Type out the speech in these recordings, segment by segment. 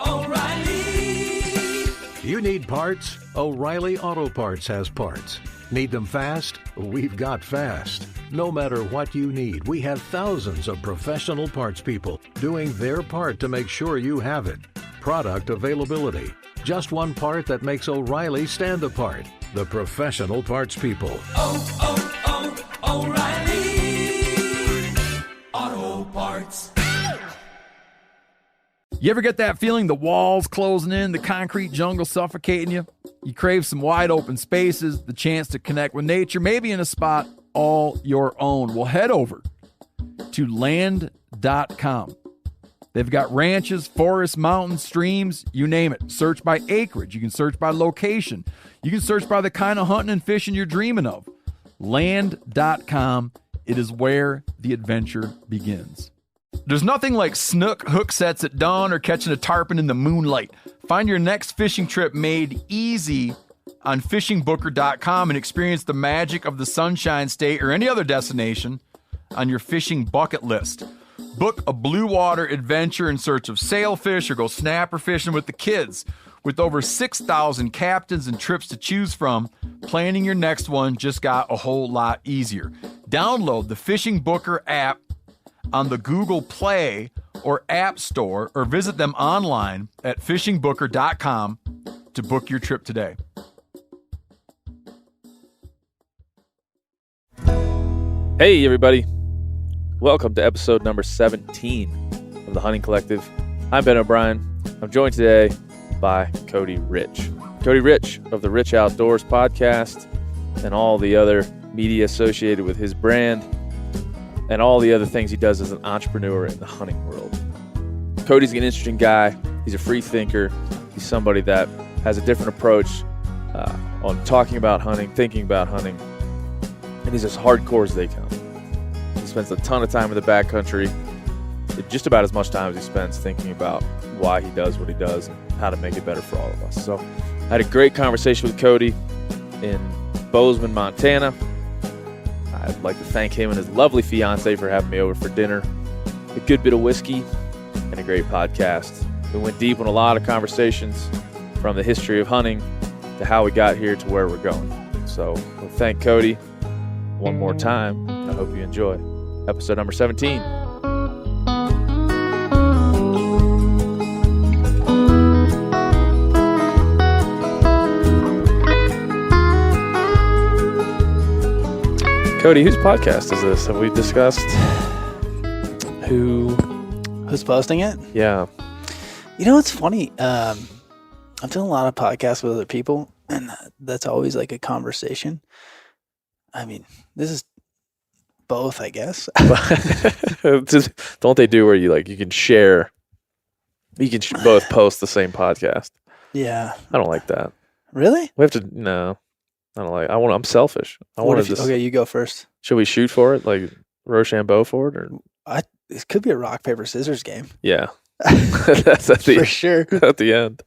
O'Reilly. You need parts? O'Reilly Auto Parts has parts. Need them fast? We've got fast. No matter what you need, we have thousands of professional parts people doing their part to make sure you have it. Product availability. Just one part that makes O'Reilly stand apart. The professional parts people. O'Reilly Auto Parts. You ever get that feeling the walls closing in, the concrete jungle suffocating you? You crave some wide open spaces, the chance to connect with nature, maybe in a spot all your own. Well, head over to land.com. They've got ranches, forests, mountains, streams, you name it. Search by acreage. You can search by location. You can search by the kind of hunting and fishing you're dreaming of. Land.com. It is where the adventure begins. There's nothing like snook hook sets at dawn or catching a tarpon in the moonlight. Find your next fishing trip made easy on fishingbooker.com and experience the magic of the Sunshine State or any other destination on your fishing bucket list. Book a blue water adventure in search of sailfish or go snapper fishing with the kids. With over 6,000 captains and trips to choose from, planning your next one just got a whole lot easier. Download the Fishing Booker app on the Google Play or App Store, or visit them online at fishingbooker.com to book your trip today. Hey, everybody. Welcome to episode number 17 of the Hunting Collective. I'm Ben O'Brien. I'm joined today by Cody Rich. Cody Rich of the Rich Outdoors podcast and all the other media associated with his brand and all the other things he does as an entrepreneur in the hunting world. Cody's an interesting guy. He's a free thinker. He's somebody that has a different approach on talking about hunting, thinking about hunting, and he's as hardcore as they come. He spends a ton of time in the backcountry, just about as much time as he spends thinking about why he does what he does and how to make it better for all of us. So I had a great conversation with Cody in Bozeman, Montana. I'd like to thank him and his lovely fiance for having me over for dinner, a good bit of whiskey, and a great podcast. We went deep on a lot of conversations, from the history of hunting to how we got here to where we're going. So we'll thank Cody one more time. I hope you enjoy episode number 17. Cody, whose podcast is this? Have we discussed who's posting it? Yeah. You know, it's funny. I'm doing a lot of podcasts with other people, and that's always like a conversation. I mean, this is both, I guess. Don't they do where you can share? You can both post the same podcast. Yeah. I don't like that. Really? We have to. No. I don't like. I'm selfish. Okay, you go first. Should we shoot for it, like Rochambeau for it, or it could be a rock paper scissors game. Yeah, that's at the for sure. At the end,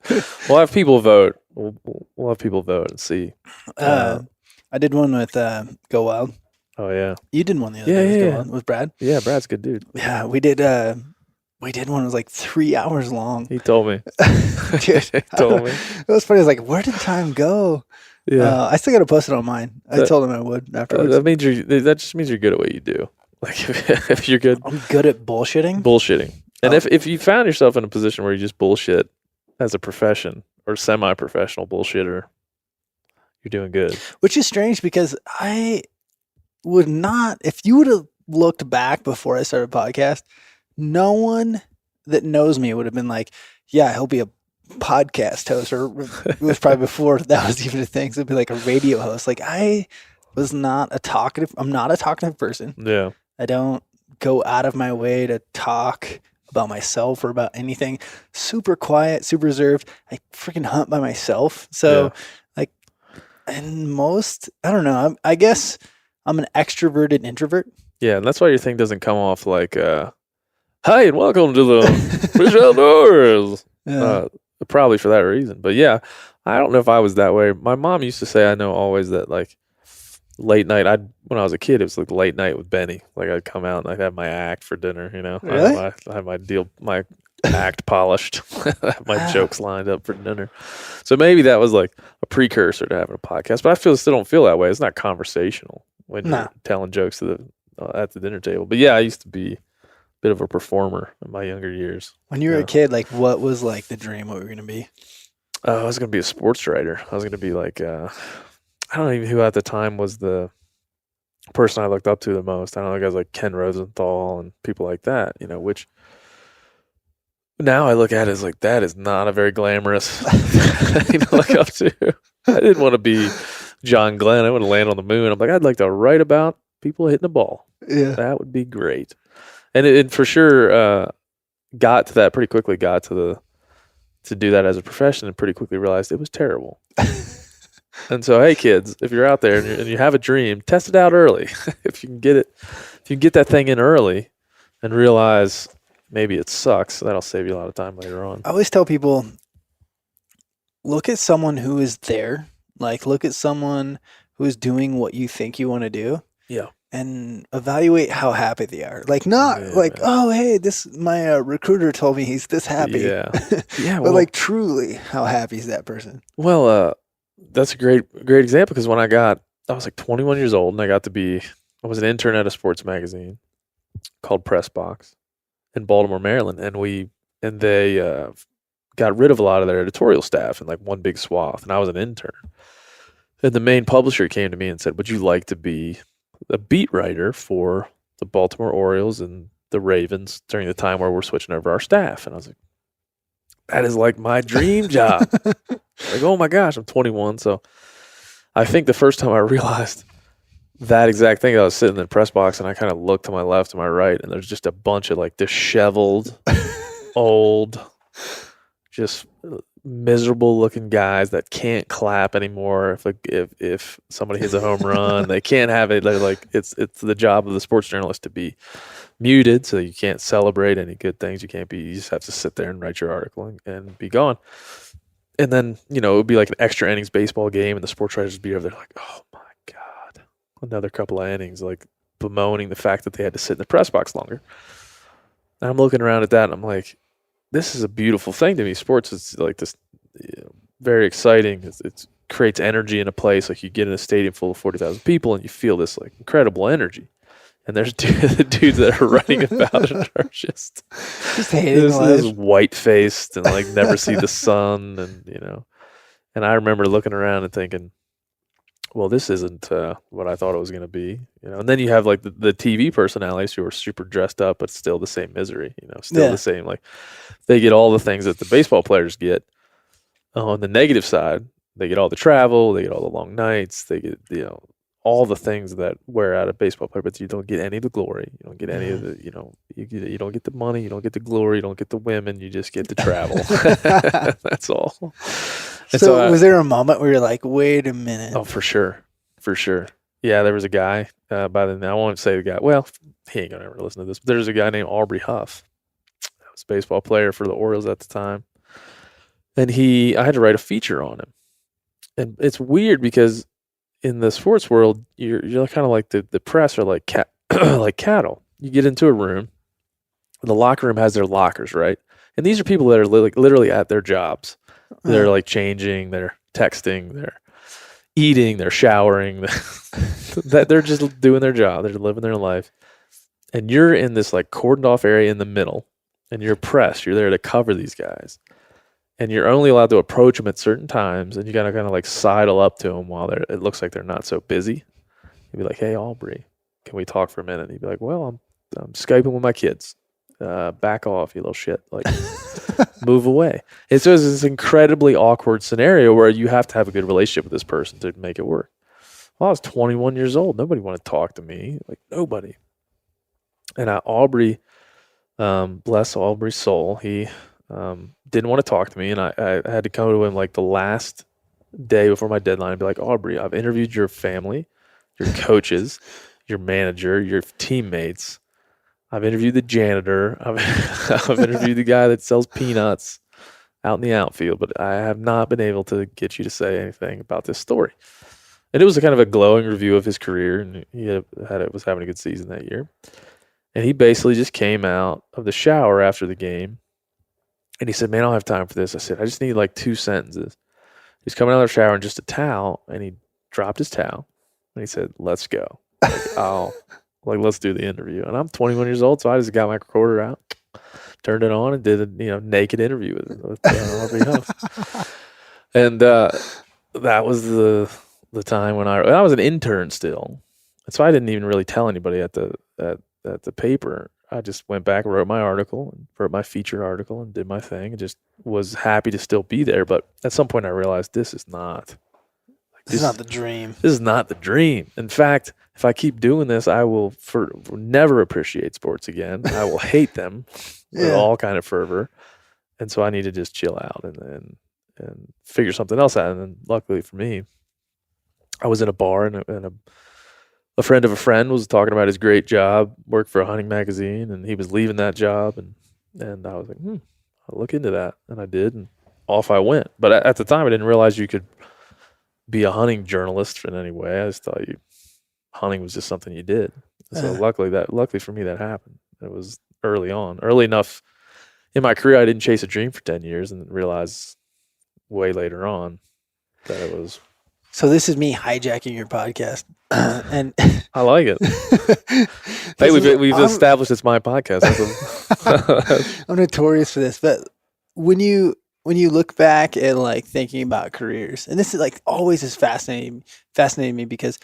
we'll have people vote. We'll have people vote and see. I did one with Go Wild. Oh yeah, you did one the other day. Yeah. Go Wild, with Brad. Yeah, Brad's a good dude. Yeah, we did. We did one that was like 3 hours long. He told me. Dude, he told me. It was funny. I was like, where did time go? Yeah, I still got to post it on mine. I told him I would afterwards. That just means you're good at what you do. Like if you're good, I'm good at bullshitting. And if you found yourself in a position where you just bullshit as a profession or semi-professional bullshitter, you're doing good. Which is strange because I would not. If you would have looked back before I started a podcast, no one that knows me would have been like, "Yeah, he'll be a podcast host," or it was probably before that was even a thing. So it'd be like a radio host. Like I'm not a talkative person. Yeah. I don't go out of my way to talk about myself or about anything. Super quiet, super reserved. I freaking hunt by myself. So and I don't know. I guess I'm an extroverted introvert. Yeah. And that's why your thing doesn't come off like, hi and welcome to the Rich Outdoors. Yeah. Probably for that reason. But yeah, I don't know if I was that way. My mom used to say, I know always that like late night, when I was a kid, it was like late night with Benny. Like I'd come out and I'd have my act for dinner, you know. Really? I had my deal, my act polished. My jokes lined up for dinner. So maybe that was like a precursor to having a podcast. But I still don't feel that way. It's not conversational when you're telling jokes at the dinner table. But yeah, I used to be a bit of a performer in my younger years. When you were a kid, like what was like the dream? What were you going to be? I was going to be a sports writer. I was going to be like, I don't know even who at the time was the person I looked up to the most. I don't know, guys like Ken Rosenthal and people like that, which now I look at it as like, that is not a very glamorous thing to look up to. I didn't want to be John Glenn. I want to land on the moon. I'm like, I'd like to write about people hitting the ball. Yeah. That would be great. And it for sure got to that pretty quickly, to do that as a profession, and pretty quickly realized it was terrible. And so, hey, kids, if you're out there and you have a dream, test it out early. If you can get that thing in early and realize maybe it sucks, that'll save you a lot of time later on. I always tell people, look at someone who is there. Like, look at someone who is doing what you think you want to do. Yeah. And evaluate how happy they are. Like, not oh, hey, my recruiter told me he's this happy. Yeah. Yeah. But like, truly, how happy is that person? Well, that's a great example, because when I was like 21 years old, and I was an intern at a sports magazine called Press Box in Baltimore, Maryland, and they got rid of a lot of their editorial staff in like one big swath, and I was an intern. And the main publisher came to me and said, "Would you like to be a beat writer for the Baltimore Orioles and the Ravens during the time where we're switching over our staff?" And I was like, that is like my dream job. Like, oh my gosh, I'm 21. So I think the first time I realized that exact thing, I was sitting in the press box and I kind of looked to my left and my right, and there's just a bunch of like disheveled, old, just miserable looking guys that can't clap anymore. If somebody hits a home run, they can't have it. They're like, it's the job of the sports journalist to be muted, so you can't celebrate any good things. You just have to sit there and write your article and be gone. And then, it would be like an extra innings baseball game, and the sports writers would be over there like, oh my God, another couple of innings, like bemoaning the fact that they had to sit in the press box longer. And I'm looking around at that and I'm like, this is a beautiful thing to me. Sports is like this, very exciting. It creates energy in a place. Like, you get in a stadium full of 40,000 people and you feel this like incredible energy. And there's the dudes that are writing about it are just hating life. This white-faced and like never see the sun, and I remember looking around and thinking, well, this isn't what I thought it was going to be, And then you have like the TV personalities who are super dressed up, but still the same misery, the same, like they get all the things that the baseball players get. On the negative side, they get all the travel, they get all the long nights, they get all the things that wear out a baseball player, but you don't get any of the glory. You don't get any of the, you don't get the money, you don't get the glory, you don't get the women, you just get the travel. That's all. So was there a moment where you're like, wait a minute? Oh, for sure. Yeah, there was a guy by the name, I won't say the guy. Well, he ain't going to ever listen to this, but there's a guy named Aubrey Huff. He was a baseball player for the Orioles at the time. And I had to write a feature on him. And it's weird because in the sports world, you're kind of like the press are like like cattle. You get into a room, the locker room has their lockers, right? And these are people that are literally at their jobs. They're like changing, they're texting, they're eating, they're showering. That they're just doing their job. They're living their life. And you're in this like cordoned off area in the middle, and you're press. You're there to cover these guys. And you're only allowed to approach them at certain times, and you gotta kind of like sidle up to them while it looks like they're not so busy. You'd be like, "Hey, Aubrey, can we talk for a minute?" And he'd be like, "Well, I'm Skyping with my kids. Back off, you little shit. Like, move away." And so it's this incredibly awkward scenario where you have to have a good relationship with this person to make it work. Well, I was 21 years old. Nobody wanted to talk to me. Like, nobody. And Aubrey, bless Aubrey's soul, he didn't want to talk to me, and I had to come to him like the last day before my deadline and be like, "Aubrey, I've interviewed your family, your coaches, your manager, your teammates. I've interviewed the janitor. I've interviewed the guy that sells peanuts out in the outfield, but I have not been able to get you to say anything about this story." And it was a kind of a glowing review of his career, and he was having a good season that year. And he basically just came out of the shower after the game And he said, man, I don't have time for this. I said, I just need like 2 sentences. He's coming out of the shower in just a towel, and he dropped his towel, and he said, let's go. Let's do the interview. And I'm 21 years old, so I just got my recorder out, turned it on, and did a naked interview with Harvey Huff. And that was the time when I was an intern still. And so I didn't even really tell anybody at the paper. I just went back and wrote my article and wrote my feature article and did my thing and just was happy to still be there. But at some point I realized this is not the dream. This is not the dream. In fact, if I keep doing this, I will never appreciate sports again. I will hate them with all kind of fervor. And so I need to just chill out and figure something else out. And then luckily for me, I was in a bar and a friend of a friend was talking about his great job, worked for a hunting magazine, and he was leaving that job. And I was like, I'll look into that. And I did, and off I went. But at the time, I didn't realize you could be a hunting journalist in any way. I just thought hunting was just something you did. So luckily for me, that happened. It was early enough in my career. I didn't chase a dream for 10 years and realize way later on that it was. So this is me hijacking your podcast, and I like it. Hey, we've established it's my podcast. I'm notorious for this, but when you look back at like thinking about careers, and this is like always is fascinating me because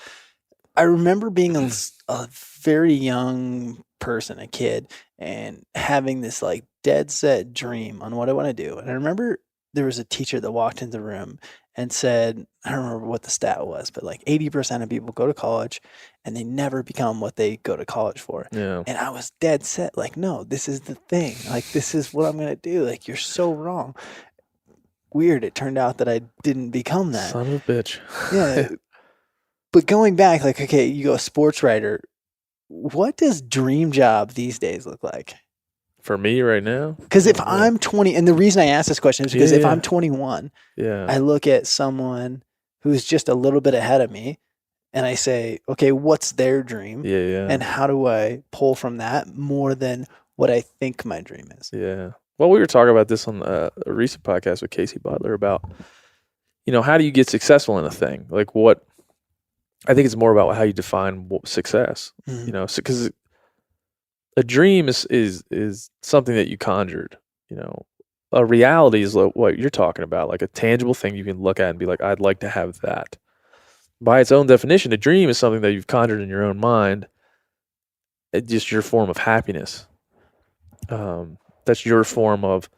I remember being a very young person, a kid, and having this like dead set dream on what I want to do. And I remember there was a teacher that walked into the room and said, I don't remember what the stat was, but like 80% of people go to college and they never become what they go to college for. Yeah. And I was dead set, like, no, this is the thing. Like, this is what I'm going to do. Like, you're so wrong. Weird. It turned out that I didn't become that. Son of a bitch. Yeah. But going back, like, okay, you go sports writer. What does dream job these days look like? For me right now? Because if I'm 20, and the reason I ask this question is because if I'm 21, I look at someone who's just a little bit ahead of me and I say, okay, what's their dream? Yeah. And how do I pull from that more than what I think my dream is? Yeah. Well, we were talking about this on a recent podcast with Casey Butler about, how do you get successful in a thing? Like I think it's more about how you define success, because a dream is something that you conjured, A reality is what you're talking about, like a tangible thing you can look at and be like, I'd like to have that. By its own definition, a dream is something that you've conjured in your own mind. It's just your form of happiness. That's your form of,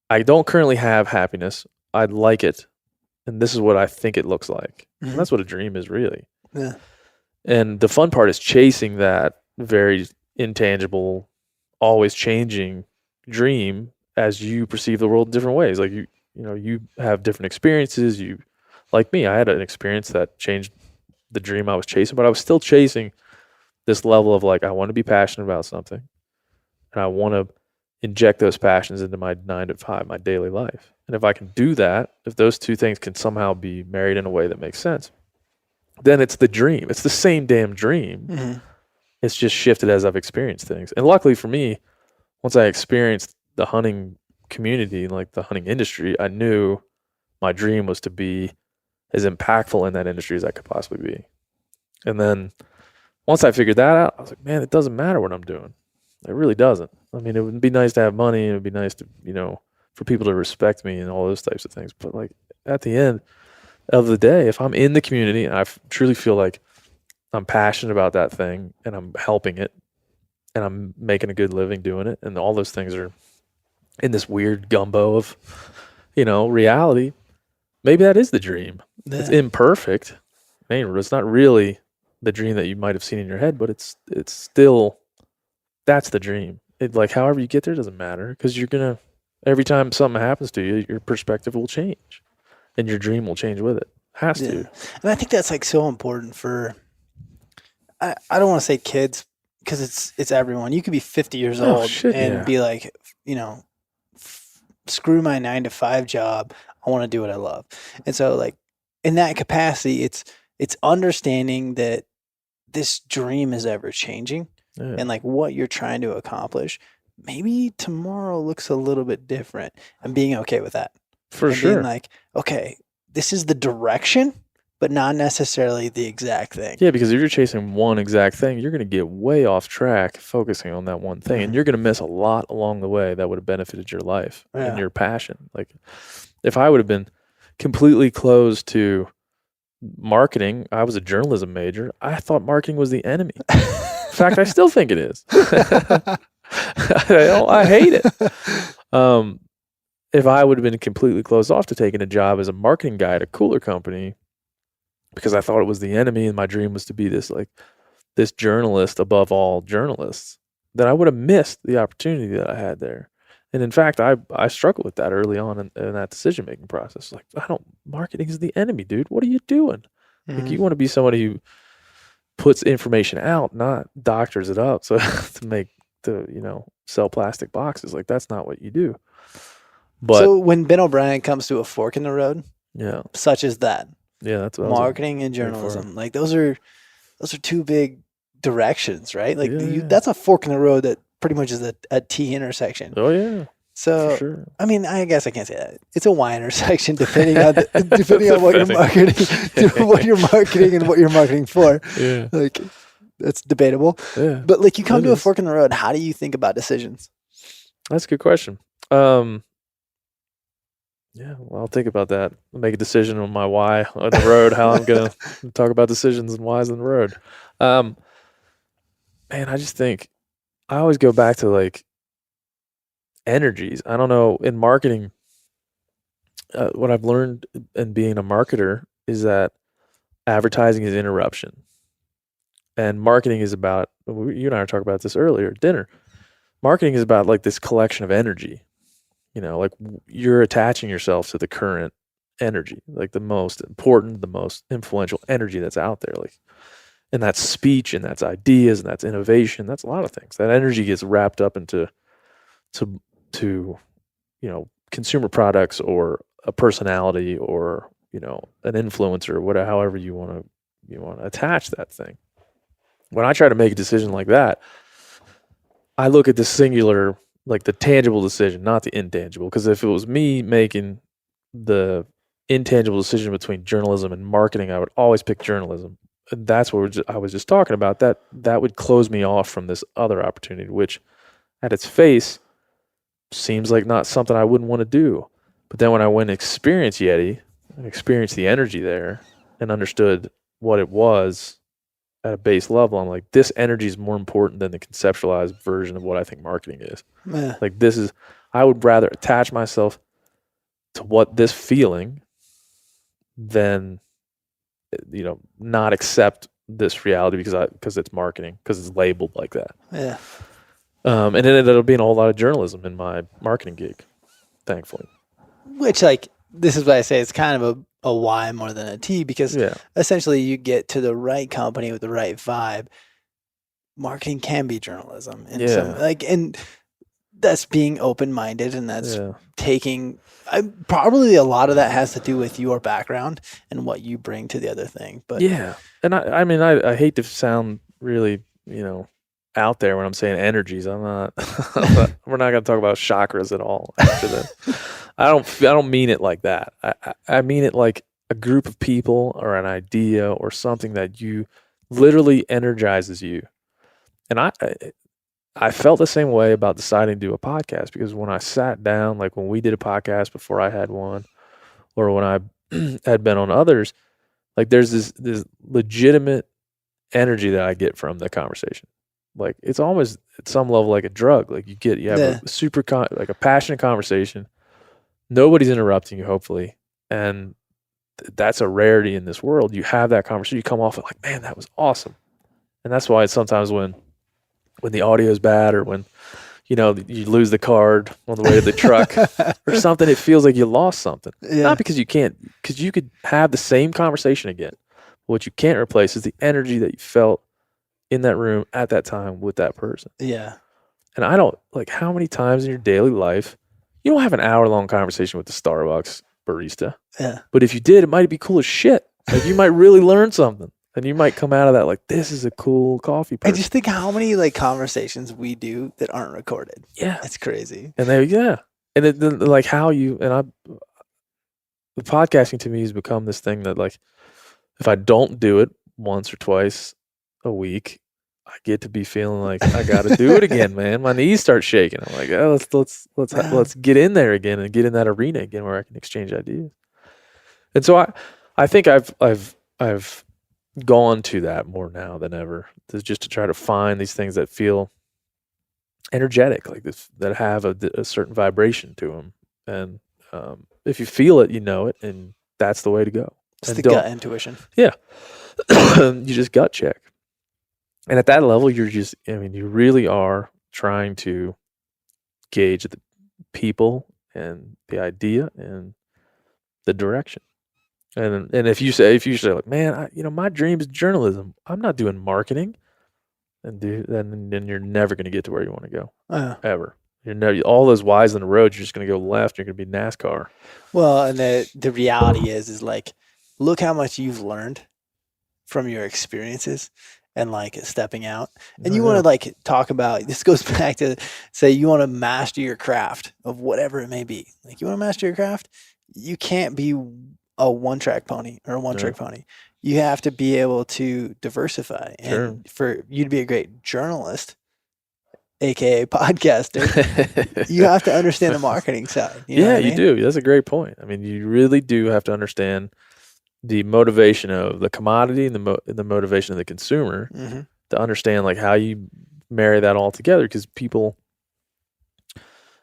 I don't currently have happiness. I'd like it. And this is what I think it looks like. Mm-hmm. And that's what a dream is really. Yeah. And the fun part is chasing that very intangible, always changing dream as you perceive the world in different ways. Like you have different experiences. Like me, I had an experience that changed the dream I was chasing, but I was still chasing this level of like, I want to be passionate about something and I want to inject those passions into my 9 to 5, my daily life. And if I can do that, if those two things can somehow be married in a way that makes sense, then it's the dream. It's the same damn dream. Mm-hmm. It's just shifted as I've experienced things. And luckily for me, once I experienced the hunting community, like the hunting industry, I knew my dream was to be as impactful in that industry as I could possibly be. And then once I figured that out, I was like, man, it doesn't matter what I'm doing. It really doesn't. I mean, it would be nice to have money. It would be nice to, for people to respect me and all those types of things. But like at the end of the day, if I'm in the community and I truly feel like I'm passionate about that thing and I'm helping it and I'm making a good living doing it, and all those things are in this weird gumbo of, reality, maybe that is the dream. Yeah. It's imperfect. It's not really the dream that you might have seen in your head, but it's still, that's the dream. Like however you get there doesn't matter, because you're going to, every time something happens to you, your perspective will change and your dream will change with it. Has to. And I think that's like so important for, I don't want to say kids, because it's everyone. You could be 50 years old and be like, screw my 9 to 5 job. I want to do what I love. And so like in that capacity, it's understanding that this dream is ever changing and like what you're trying to accomplish maybe tomorrow looks a little bit different, and being okay with that. For And sure. being like, okay, this is the direction, but not necessarily the exact thing. Yeah, because if you're chasing one exact thing, you're going to get way off track focusing on that one thing. And you're going to miss a lot along the way that would have benefited your life and your passion. Like, if I would have been completely closed to marketing, I was a journalism major. I thought marketing was the enemy. In fact, I still think it is. I hate it. If I would have been completely closed off to taking a job as a marketing guy at a cooler company, because I thought it was the enemy and my dream was to be this journalist above all journalists, then I would have missed the opportunity that I had there. And in fact, I struggled with that early on in that decision-making process. Like, marketing is the enemy, dude. What are you doing? Like, you want to be somebody who puts information out, not doctors it up so to sell plastic boxes. Like, that's not what you do. But so when Ben O'Brien comes to a fork in the road, yeah, such as that, that's what marketing and journalism, like those are two big directions, right? Like that's a fork in the road that pretty much is a T intersection. Oh yeah. So, sure. I mean, I guess I can't say that. It's a Y intersection depending on what you're marketing and what you're marketing for. Yeah. Like, that's debatable. Yeah. But like, you come to a fork in the road, how do you think about decisions? That's a good question. Yeah, well, I'll think about that. I'll make a decision on my why on the road, how I'm going to talk about decisions and whys on the road. Man, I just think I always go back to like energies. I don't know, in marketing, what I've learned in being a marketer is that advertising is interruption. And marketing is about, you and I were talking about this earlier at dinner. Marketing is about like this collection of energy. Like you're attaching yourself to the current energy, like the most important, the most influential energy that's out there. Like, and that's speech and that's ideas and that's innovation. That's a lot of things. That energy gets wrapped up into consumer products or a personality or, an influencer, whatever, however you want to attach that thing. When I try to make a decision like that, I look at the singular, like the tangible decision, not the intangible. Because if it was me making the intangible decision between journalism and marketing, I would always pick journalism. And that's what I was just talking about. That would close me off from this other opportunity, which at its face seems like not something I wouldn't want to do. But then when I went and experienced Yeti and experienced the energy there and understood what it was at a base level, I'm like, this energy is more important than the conceptualized version of what I think marketing is. Like, I would rather attach myself to what this feeling than, not accept this reality because it's marketing, because it's labeled like that. Yeah. And it ended up being a whole lot of journalism in my marketing gig, thankfully. Which, like, this is why I say it's kind of a Y more than a T, because essentially you get to the right company with the right vibe. Marketing can be journalism. And and that's being open-minded, and that's taking probably a lot of that has to do with your background and what you bring to the other thing. But and I mean, I hate to sound really, out there when I'm saying energies. I'm not. We're not going to talk about chakras at all after this. I don't mean it like that. I mean it like a group of people or an idea or something that you literally energizes you. And I felt the same way about deciding to do a podcast, because when I sat down, like when we did a podcast before I had one, or when I had been on others, like there's this legitimate energy that I get from the conversation. Like, it's almost at some level like a drug. Like you have a super like a passionate conversation. Nobody's interrupting you, hopefully, and that's a rarity in this world. You have that conversation, you come off it like, man, that was awesome. And that's why it's sometimes when the audio is bad, or when you lose the card on the way to the truck or something, it feels like you lost something. Not because you can't, because you could have the same conversation again. What you can't replace is the energy that you felt in that room at that time with that person. Yeah. And I don't, like, how many times in your daily life, you don't have an hour-long conversation with the Starbucks barista. Yeah. But if you did, it might be cool as shit. Like, you might really learn something. And you might come out of that like, this is a cool coffee person. I just think how many like conversations we do that aren't recorded. Yeah. It's crazy. And and then like how you, and the podcasting to me has become this thing that like, if I don't do it once or twice a week, I get to be feeling like I got to do it again, man. My knees start shaking. I'm like, oh, let's get in there again and get in that arena again where I can exchange ideas. And so I think I've gone to that more now than ever, just to try to find these things that feel energetic, like this, that have a certain vibration to them. And if you feel it, you know it, and that's the way to go. It's the gut intuition. Yeah. You just gut check. And at that level, you really are trying to gauge the people and the idea and the direction. And if you say like, man, my dream is journalism. I'm not doing marketing, then you're never going to get to where you want to go. Ever. You're never, all those Y's in the road, you're just going to go left. You're going to be NASCAR. Well, and the reality is like, look how much you've learned from your experiences and like stepping out. And you want to like talk about, this goes back to say you want to master your craft of whatever it may be. Like you want to master your craft, you can't be a one-track pony or a one-trick pony. You have to be able to diversify. And for you to be a great journalist, aka podcaster, you have to understand the marketing side. You know what I mean? You do. That's a great point. I mean, you really do have to understand the motivation of the commodity and the motivation of the consumer to understand like how you marry that all together, because people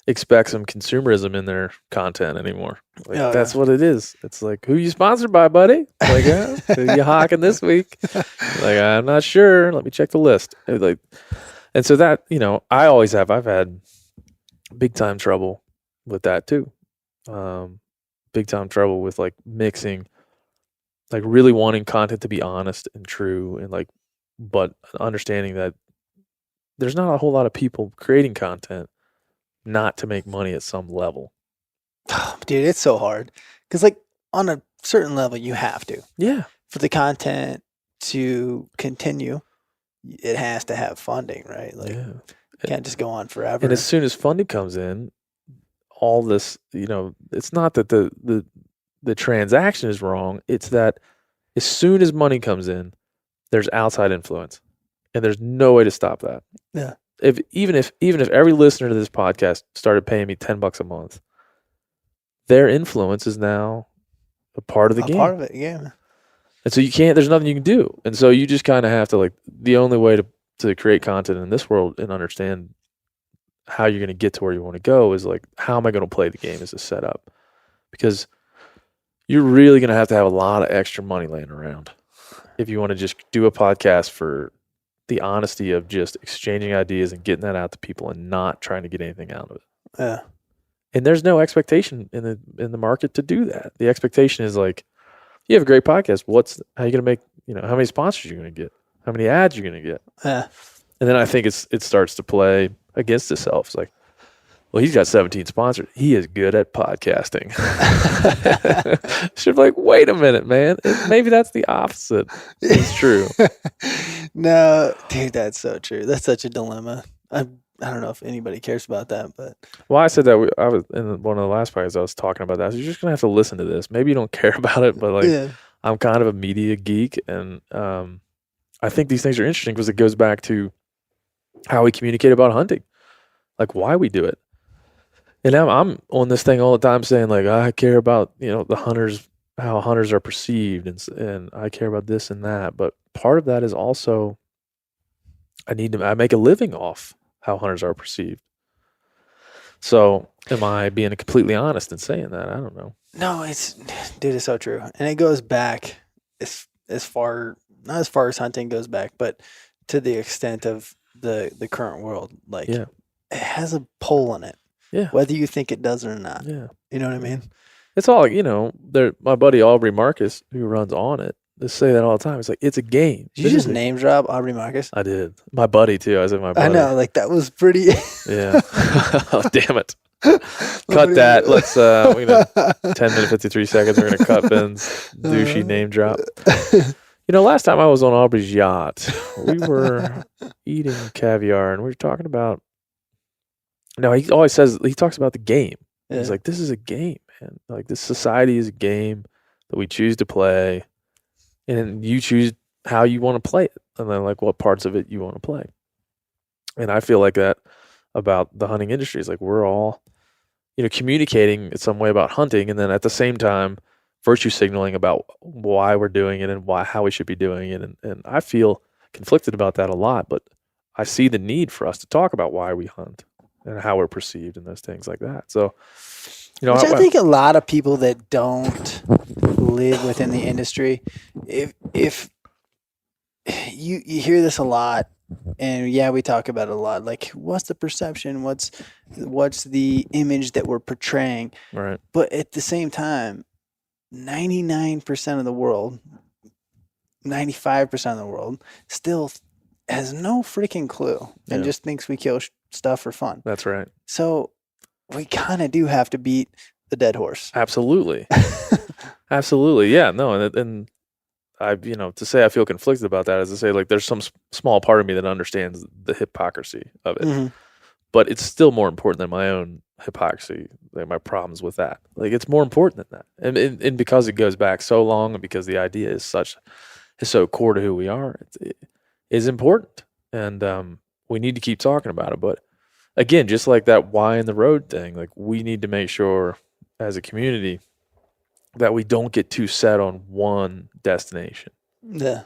expect some consumerism in their content anymore. Like, that's what it is. It's like, who you sponsored by, buddy? Like, who you hawking this week? Like, I'm not sure. Let me check the list. Like, and so that, I've had big time trouble with that too. Big time trouble with like mixing, like really wanting content to be honest and true, and like, but understanding that there's not a whole lot of people creating content not to make money at some level. Dude, it's so hard because like on a certain level you have to. Yeah. For the content to continue, it has to have funding, right? Like it can't just go on forever. And as soon as funding comes in, all this, it's not that the transaction is wrong. It's that as soon as money comes in, there's outside influence, and there's no way to stop that. Yeah. Even if every listener to this podcast started paying me $10 a month, their influence is now a part of the game. Part of it, yeah. And so there's nothing you can do. And so you just kind of have to, like, the only way to create content in this world and understand how you're going to get to where you want to go is like, how am I going to play the game as a setup? Because you're really going to have a lot of extra money laying around if you want to just do a podcast for the honesty of just exchanging ideas and getting that out to people and not trying to get anything out of it. Yeah. And there's no expectation in the market to do that. The expectation is like, you have a great podcast. How are you going to make, how many sponsors you're going to get? How many ads you're going to get? Yeah. And then I think it starts to play against itself. It's like, well, he's got 17 sponsors. He is good at podcasting. Should be like, wait a minute, man. Maybe that's the opposite. It's true. No, dude, that's so true. That's such a dilemma. I don't know if anybody cares about that, but. Well, I said that I was in one of the last podcasts I was talking about that. So you're just going to have to listen to this. Maybe you don't care about it, but like, I'm kind of a media geek. And I think these things are interesting because it goes back to how we communicate about hunting, like why we do it. And now I'm on this thing all the time saying like, I care about, the hunters, how hunters are perceived, and I care about this and that. But part of that is also I make a living off how hunters are perceived. So am I being completely honest in saying that? I don't know. No, it's so true. And it goes back as far, not as far as hunting goes back, but to the extent of the current world. Like it has a pull in it. Yeah. Whether you think it does or not. Yeah. You know what I mean? It's all, my buddy Aubrey Marcus, who runs On It, they say that all the time. It's like, it's a game. Did you just name drop Aubrey Marcus? I did. My buddy, too. I said my buddy. I know. Like, that was pretty. Yeah. Oh, damn it. Cut that. Let's, we're going to, 10 minutes, 53 seconds, we're going to cut Ben's douchey name drop. Last time I was on Aubrey's yacht, we were eating caviar, and we were talking about. No, he talks about the game. Yeah. He's like, this is a game, man. Like, this society is a game that we choose to play, and you choose how you want to play it, and then like what parts of it you want to play. And I feel like that about the hunting industry is like we're all, communicating in some way about hunting, and then at the same time, virtue signaling about why we're doing it and how we should be doing it. And I feel conflicted about that a lot, but I see the need for us to talk about why we hunt and how we're perceived and those things like that. So, Which I think a lot of people that don't live within the industry, if you hear this a lot, and yeah, we talk about it a lot. Like, what's the perception? What's the image that we're portraying? Right. But at the same time, 99% of the world, 95% of the world still has no freaking clue and just thinks we kill stuff for fun. That's right. So we kind of do have to beat the dead horse. Absolutely. Absolutely. Yeah. No. And I, to say I feel conflicted about that is to say, like, there's some small part of me that understands the hypocrisy of it, Mm-hmm. but it's still more important than my own hypocrisy, like my problems with that. Like, it's more important than that. And because it goes back so long, and because the idea is so core to who we are, it is important. And we need to keep talking about it. But again, just like that why in the road thing, like, we need to make sure as a community that we don't get too set on one destination. Yeah.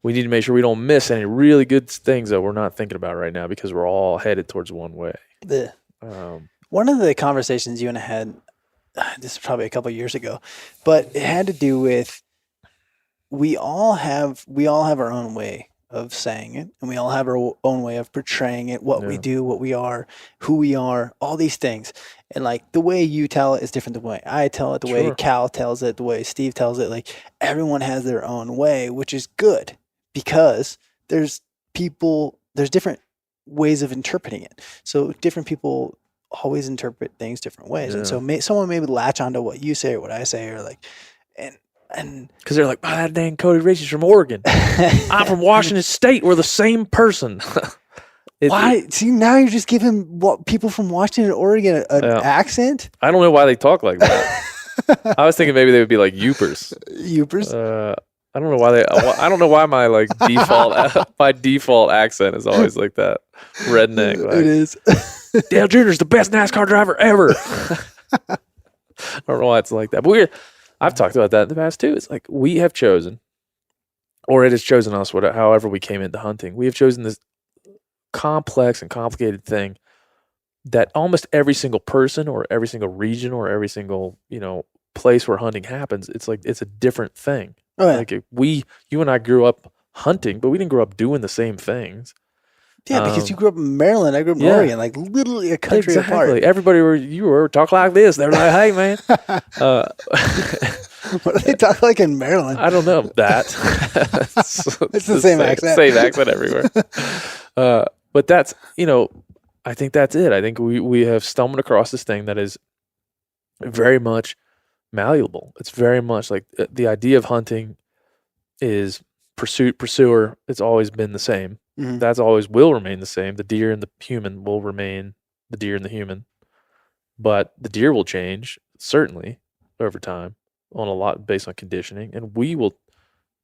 We need to make sure we don't miss any really good things that we're not thinking about right now because we're all headed towards one way. Yeah. One of the conversations you and I had, this is probably a couple of years ago, but it had to do with we all have our own way of saying it, and we all have our own way of portraying it, what we do, what we are, who we are, all these things. And like the way you tell it is different than the way I tell it, the way Cal tells it, the way Steve tells it. Like, everyone has their own way, which is good because there's different ways of interpreting it. So different people always interpret things different ways. And so someone maybe latch onto what you say or what I say, or like, and because they're like, oh, that dang Cody Rich is from Oregon. I'm from Washington State. We're the same person. Why? See, now you're just giving people from Washington and Oregon an accent? I don't know why they talk like that. I was thinking maybe they would be like Yoopers. Yoopers? I don't know why I don't know why my like default accent is always like that redneck. Like, it is. Dale Jr.'s the best NASCAR driver ever. I don't know why it's like that, but I've talked about that in the past too. It's like we have chosen, or it has chosen us, however we came into hunting. We have chosen this complex and complicated thing that almost every single person or every single region or every single, place where hunting happens, it's like it's a different thing. Oh, yeah. Like you and I grew up hunting, but we didn't grow up doing the same things. Yeah, because you grew up in Maryland, I grew up in Oregon, like literally a country apart. Everybody you were talk like this. They're like, hey man. What do they talk like in Maryland? I don't know that. It's the same accent. Same accent everywhere. But that's, I think that's it. I think we have stumbled across this thing that is very much malleable. It's very much like the idea of hunting is pursuit, pursuer. It's always been the same. Mm-hmm. That's always will remain the same. The deer and the human will remain the deer and the human. But the deer will change, certainly, over time, on a lot based on conditioning. And we will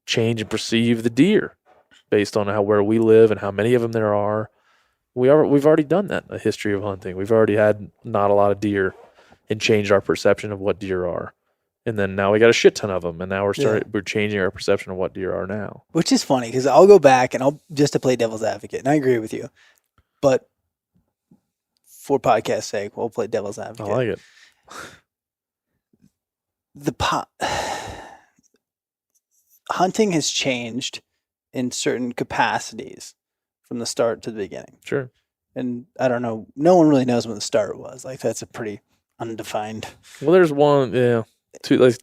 change and perceive the deer based on where we live and how many of them there are. We've already done that in the history of hunting. We've already had not a lot of deer and changed our perception of what deer are. And then now we got a shit ton of them, and now we're changing our perception of what deer are now. Which is funny because I'll go back and I'll just to play devil's advocate, and I agree with you, but for podcast sake, we'll play devil's advocate. I like it. Hunting has changed in certain capacities from the start to the beginning. Sure. And I don't know. No one really knows when the start was. Like, that's a pretty undefined. Well, there's one, a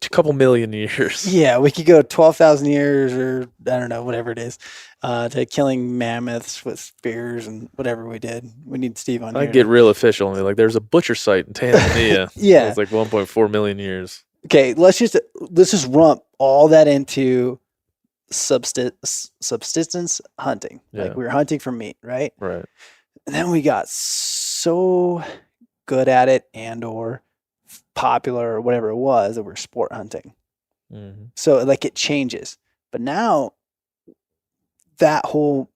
couple million years. Yeah, we could go 12,000 years or I don't know, whatever it is, to killing mammoths with spears and whatever we did. We need Steve on here. I get real official and like there's a butcher site in Tanzania. Yeah. It's like 1.4 million years. Okay, let's just lump all that into subsistence hunting. Yeah. Like we were hunting for meat, right? Right. And then we got so good at it and or popular or whatever it was that we're sport hunting. Mm-hmm. So like it changes. But now that whole,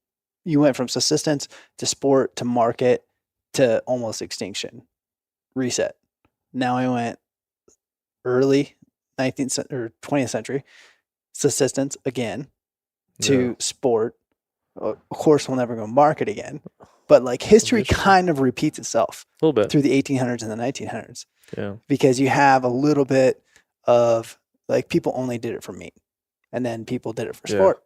you went from subsistence to sport to market to almost extinction, reset. Now I went early 19th or 20th century subsistence again to sport. Of course, we'll never go market again, but like history kind of repeats itself A little bit through the 1800s and the 1900s. Yeah. Because you have a little bit of like people only did it for meat, and then people did it for sport.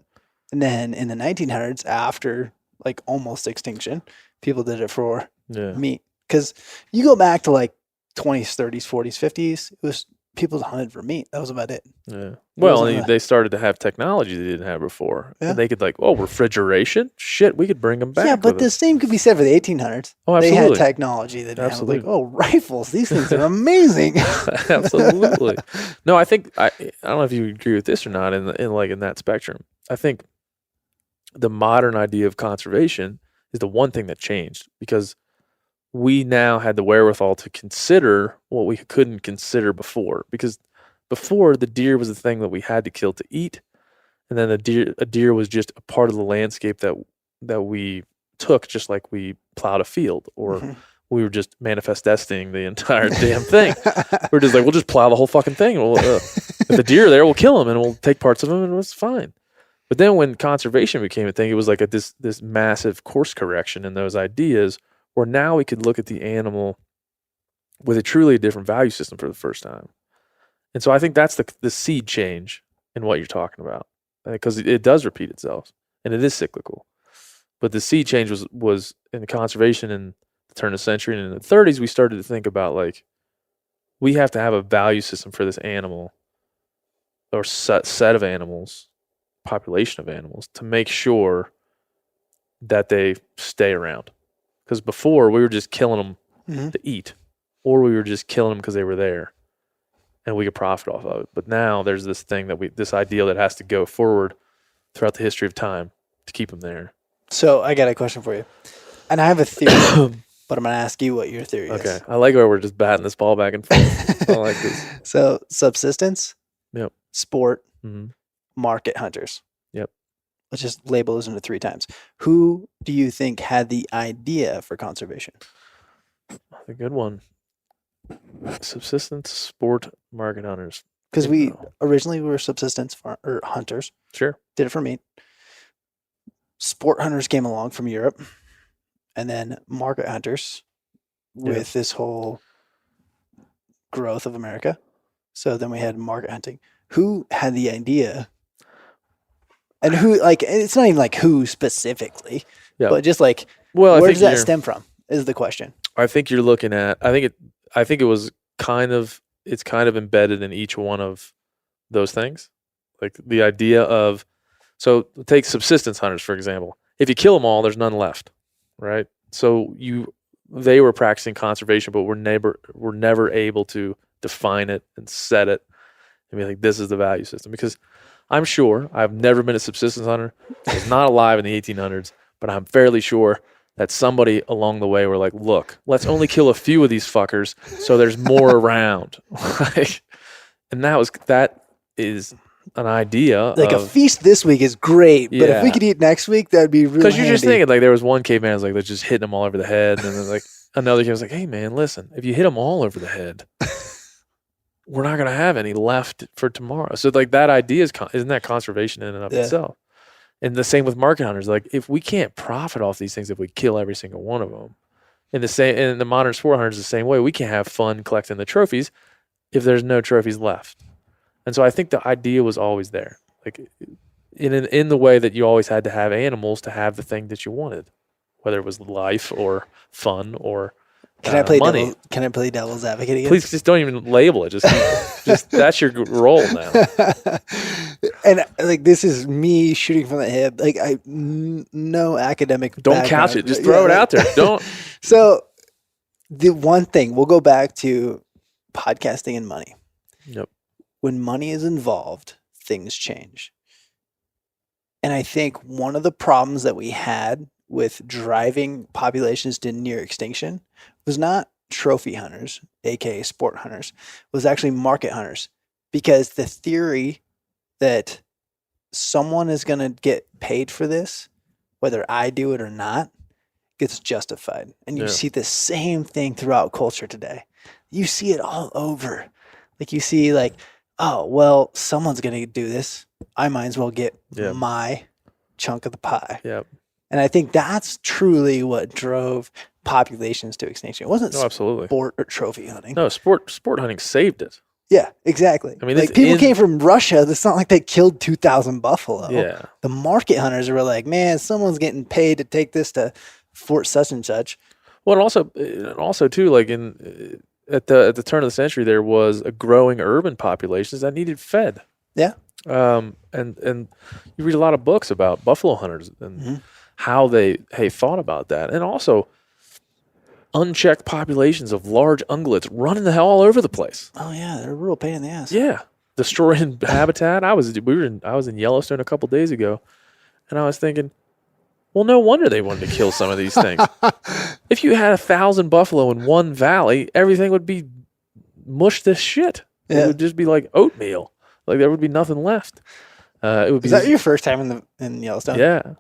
And then in the 1900s, after like almost extinction, people did it for meat. Because you go back to like 20s, 30s, 40s, 50s, it was people hunted for meat. That was about it. Yeah. Well, they started to have technology they didn't have before. Yeah. And they could refrigeration? Shit, we could bring them back. Yeah, but the same could be said for the 1800s. Oh, absolutely. They had technology that have like, rifles. These things are amazing. Absolutely. No, I think I don't know if you agree with this or not in that spectrum. I think the modern idea of conservation is the one thing that changed because we now had the wherewithal to consider what we couldn't consider before. Because before, the deer was the thing that we had to kill to eat, and then a deer was just a part of the landscape that we took, just like we plowed a field, or we were just manifest destining the entire damn thing. We're just like, we'll just plow the whole fucking thing. If the deer are there, we'll kill them, and we'll take parts of them, and it's fine. But then when conservation became a thing, it was like this massive course correction in those ideas, where now we could look at the animal with a truly different value system for the first time. And so I think that's the seed change in what you're talking about, because it does repeat itself and it is cyclical. But the seed change was in conservation in the turn of the century, and in the 30s we started to think about like we have to have a value system for this animal or set of animals, population of animals, to make sure that they stay around. Because before we were just killing them to eat, or we were just killing them because they were there, and we could profit off of it. But now there's this thing this ideal that has to go forward throughout the history of time to keep them there. So I got a question for you, and I have a theory, but I'm going to ask you what your theory is. Okay, I like where we're just batting this ball back and forth. I like this. So subsistence, sport, market hunters. Let's just label those into 3 times. Who do you think had the idea for conservation? A good one. Subsistence, sport, market hunters. Because we originally were subsistence hunters. Sure. Did it for meat. Sport hunters came along from Europe. And then market hunters with this whole growth of America. So then we had market hunting. Who had the idea? And who, like, it's not even like who specifically, but just like, where does that stem from is the question. I think you're looking at, I think it was it's kind of embedded in each one of those things. Like the idea of, so take subsistence hunters, for example. If you kill them all, there's none left, right? So they were practicing conservation, but were never able to define it and set it and be like, this is the value system. Because I'm sure, I've never been a subsistence hunter. I was not alive in the 1800s, but I'm fairly sure that somebody along the way were like, look, let's only kill a few of these fuckers so there's more around. And that is an idea. Like a feast this week is great, but if we could eat next week, that'd be really Because you're just thinking, like, there was one caveman who's like, let's just hit them all over the head. And then like another kid was like, hey man, listen, if you hit them all over the head, we're not going to have any left for tomorrow. So like that idea isn't that conservation in and of itself? And the same with market hunters. Like if we can't profit off these things, if we kill every single one of them, in the modern sport hunters the same way, we can't have fun collecting the trophies if there's no trophies left. And so I think the idea was always there, like in the way that you always had to have animals to have the thing that you wanted, whether it was life or fun or Can I play money. Can I play devil's advocate again? Please just don't even label it. Just that's your role now. And like this is me shooting from the hip. Like no academic. Don't couch it. Just throw it out there. Don't. So the one thing we'll go back to podcasting and money. Yep. When money is involved, things change. And I think one of the problems that we had with driving populations to near extinction was not trophy hunters, aka sport hunters, was actually market hunters. Because the theory that someone is going to get paid for this, whether I do it or not, gets justified. And you see the same thing throughout culture today. You see it all over. Like you see like, oh, well, someone's going to do this. I might as well get my chunk of the pie. Yep. And I think that's truly what drove populations to extinction. It wasn't absolutely. Sport or trophy hunting. No, sport hunting saved it. Yeah, exactly. I mean, like people came from Russia. It's not like they killed 2,000 buffalo. Yeah. The market hunters were like, man, someone's getting paid to take this to Fort such and such. Well, and also too, like at the turn of the century, there was a growing urban populations that needed fed. Yeah. And you read a lot of books about buffalo hunters and how they thought about that, and also unchecked populations of large ungulates running the hell all over the place. Oh yeah, they're a real pain in the ass. Yeah, destroying habitat. I was in Yellowstone a couple days ago, and I was thinking, well, no wonder they wanted to kill some of these things. If you had 1,000 buffalo in one valley, everything would be mush to shit. It would just be like oatmeal. Like there would be nothing left. It would be. Is that your first time in Yellowstone? Yeah.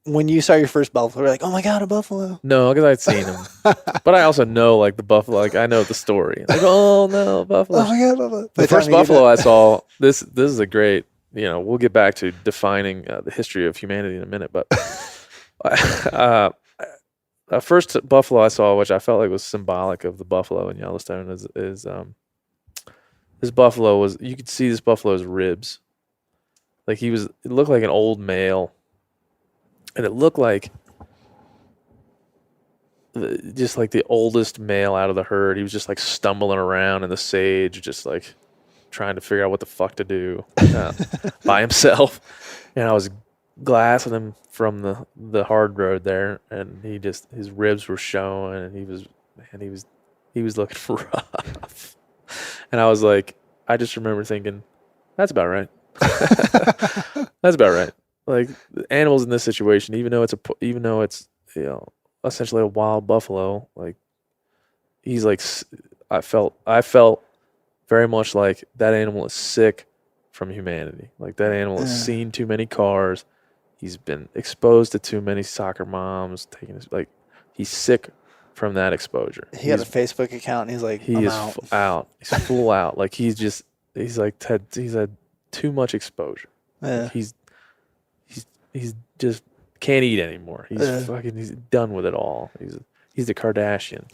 When you saw your first buffalo, you were like, "Oh my god, a buffalo!" No, because I'd seen them, but I also know like the buffalo. Like I know the story. Like, oh no, buffalo! Oh my god, buffalo! The first buffalo I saw. This is a great. We'll get back to defining the history of humanity in a minute, but first buffalo I saw, which I felt like was symbolic of the buffalo in Yellowstone, is this buffalo was. You could see this buffalo's ribs. Like it looked like an old male. And it looked like just like the oldest male out of the herd. He was just like stumbling around in the sage, just like trying to figure out what the fuck to do by himself. And I was glassing him from the hard road there, and his ribs were showing, and he was looking rough. And I was like, I just remember thinking, that's about right. That's about right. Like animals in this situation, even though it's essentially a wild buffalo, like he's like, I felt very much like that animal is sick from humanity. Like that animal has seen too many cars. He's been exposed to too many soccer moms. He's sick from that exposure. He had a Facebook account, and he's like, he is out. He's full out. Like he's had too much exposure. Yeah. He's just can't eat anymore. He's done with it all. He's a Kardashian.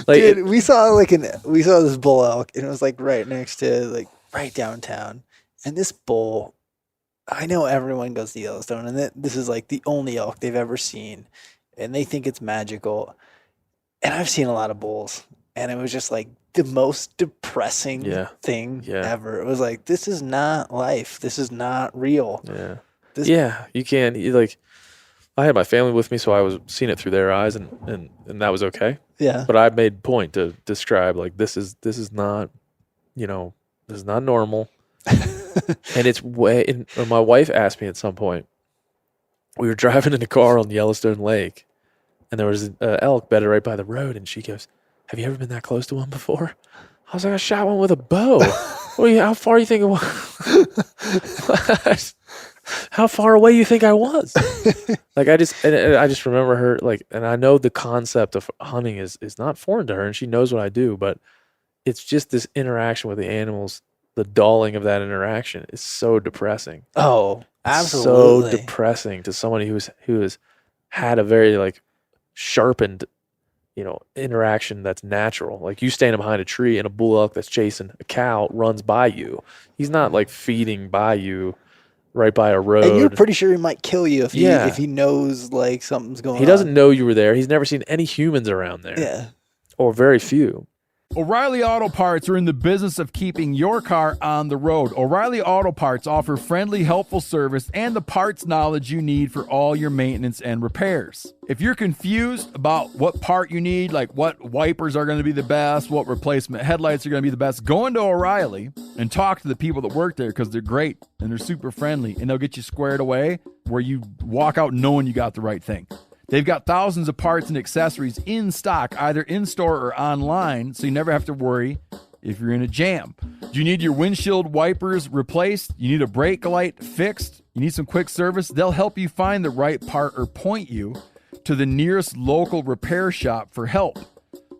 Like, dude, we saw this bull elk, and it was like right next to right downtown. And this bull, I know everyone goes to Yellowstone, and this is like the only elk they've ever seen, and they think it's magical. And I've seen a lot of bulls, and it was just like the most depressing thing ever. It was like, this is not life. This is not real. Yeah. You can't. I had my family with me, so I was seeing it through their eyes, and that was okay. Yeah. But I made point to describe like this is not, this is not normal. And it's and my wife asked me at some point. We were driving in a car on Yellowstone Lake, and there was an elk bedded right by the road, and she goes, "Have you ever been that close to one before?" I was like, "I shot one with a bow." How far do you think it was? How far away you think I was? Like I just remember her and I know the concept of hunting is not foreign to her, and she knows what I do, but it's just this interaction with the animals. The dulling of that interaction is so depressing. Oh, absolutely. So depressing to somebody who has had a very sharpened, interaction that's natural. Like you standing behind a tree and a bull elk that's chasing a cow runs by you. He's not feeding by you. Right by a road. And you're pretty sure he might kill you if he knows something's going on. He doesn't know you were there. He's never seen any humans around there. Yeah. Or very few. O'Reilly Auto Parts are in the business of keeping your car on the road. O'Reilly Auto Parts offer friendly, helpful service and the parts knowledge you need for all your maintenance and repairs. If you're confused about what part you need, like what wipers are going to be the best, what replacement headlights are going to be the best, go into O'Reilly. and talk to the people that work there because they're great and they're super friendly and they'll get you squared away where you walk out knowing you got the right thing. They've got thousands of parts and accessories in stock, either in store or online, so you never have to worry if you're in a jam. Do you need your windshield wipers replaced? You need a brake light fixed? You need some quick service? They'll help you find the right part or point you to the nearest local repair shop for help.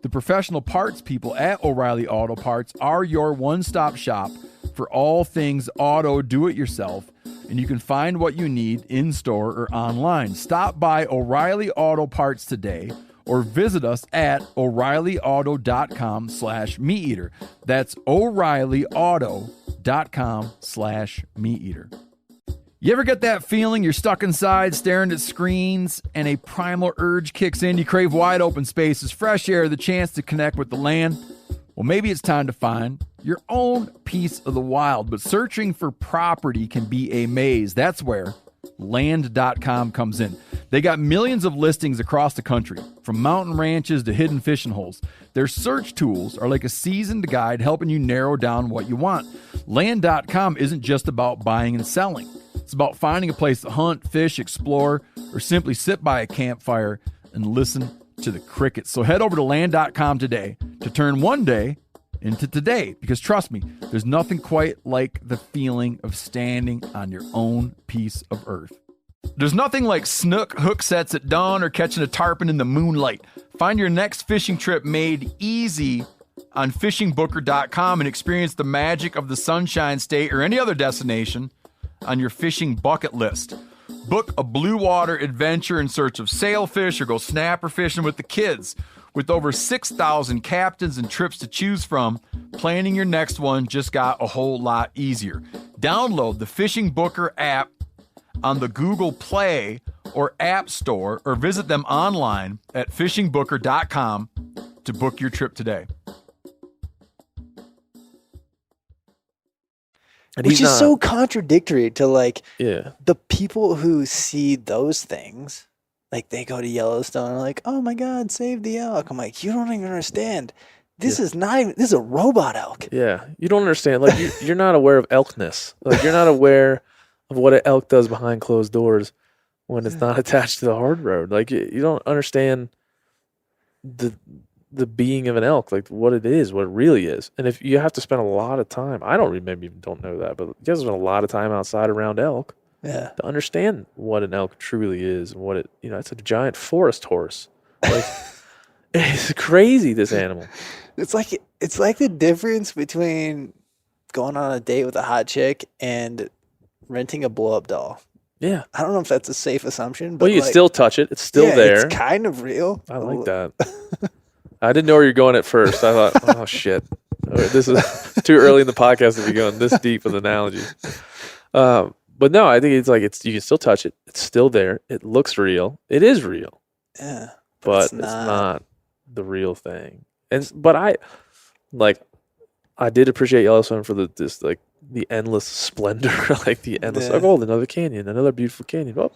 The professional parts people at O'Reilly Auto Parts are your one-stop shop for all things auto do-it-yourself, and you can find what you need in-store or online. Stop by O'Reilly Auto Parts today or visit us at O'ReillyAuto.com/MeatEater. That's O'ReillyAuto.com/MeatEater. You ever get that feeling you're stuck inside staring at screens and a primal urge kicks in? You crave wide open spaces, fresh air, the chance to connect with the land? Well, maybe it's time to find your own piece of the wild, but searching for property can be a maze. That's where Land.com comes in. They got millions of listings across the country, from mountain ranches to hidden fishing holes. Their search tools are like a seasoned guide helping you narrow down what you want. Land.com isn't just about buying and selling. It's about finding a place to hunt, fish, explore, or simply sit by a campfire and listen to the crickets. So head over to Land.com today to turn one day into today, because trust me, there's nothing quite like the feeling of standing on your own piece of earth. There's nothing like snook hook sets at dawn or catching a tarpon in the moonlight. Find your next fishing trip made easy on fishingbooker.com and experience the magic of the Sunshine State or any other destination on your fishing bucket list. Book a blue water adventure in search of sailfish or go snapper fishing with the kids. With over 6,000 captains and trips to choose from, planning your next one just got a whole lot easier. Download the Fishing Booker app on the Google Play or App Store, or visit them online at fishingbooker.com to book your trip today. Which is so contradictory to Yeah. the people who see those things. Like they go to Yellowstone and are like, oh my God, save the elk. I'm like, you don't even understand. This is not even, this is a robot elk. Yeah. You don't understand. Like you're not aware of elkness. Like you're not aware of what an elk does behind closed doors when it's not attached to the hard road. Like you don't understand the being of an elk, like what it is, what it really is. And if you have to spend a lot of time, I don't maybe even don't know that, but you have to spend a lot of time outside around elk to understand what an elk truly is and what it, it's a giant forest horse. Like it's crazy, this animal. It's like the difference between going on a date with a hot chick and renting a blow up doll. Yeah. I don't know if that's a safe assumption, but well, you still touch it. It's still there. It's kind of real. I like that. I didn't know where you're going at first. I thought, oh shit, this is too early in the podcast to be going this deep with analogies. But no, I think it's like you can still touch it. It's still there. It looks real. It is real. Yeah, but it's not the real thing. But I did appreciate Yellowstone for the endless splendor, like the endless. Like, oh, another canyon, another beautiful canyon. Oh,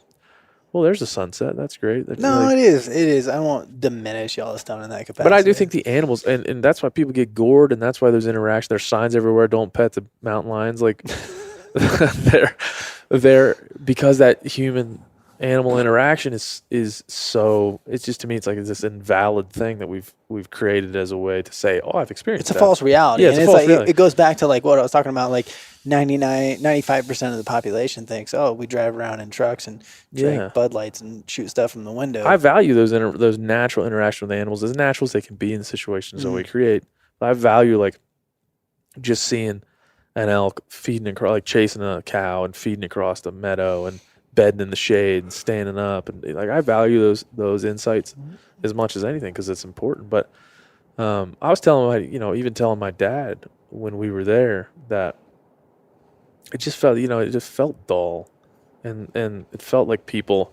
well, there's a sunset. That's great. It is. It is. I won't diminish Yellowstone in that capacity. But I do think the animals, and that's why people get gored, and that's why there's interaction. There's signs everywhere. Don't pet the mountain lions. Like they're because that human animal interaction is so. It's just, to me, it's like this invalid thing that we've created as a way to say, oh, I've experienced. It's a false reality. Yeah, it's a false reality. It goes back to what I was talking about. 95% of the population thinks, oh, we drive around in trucks and drink Bud Lights and shoot stuff from the window. I value those natural interactions with animals, as natural as they can be in the situations that we create. But I value just seeing an elk feeding across, chasing a cow and feeding across the meadow and bedding in the shade and standing up, and I value those insights as much as anything because it's important. But I was telling even telling my dad when we were there that it just felt dull, and it felt like people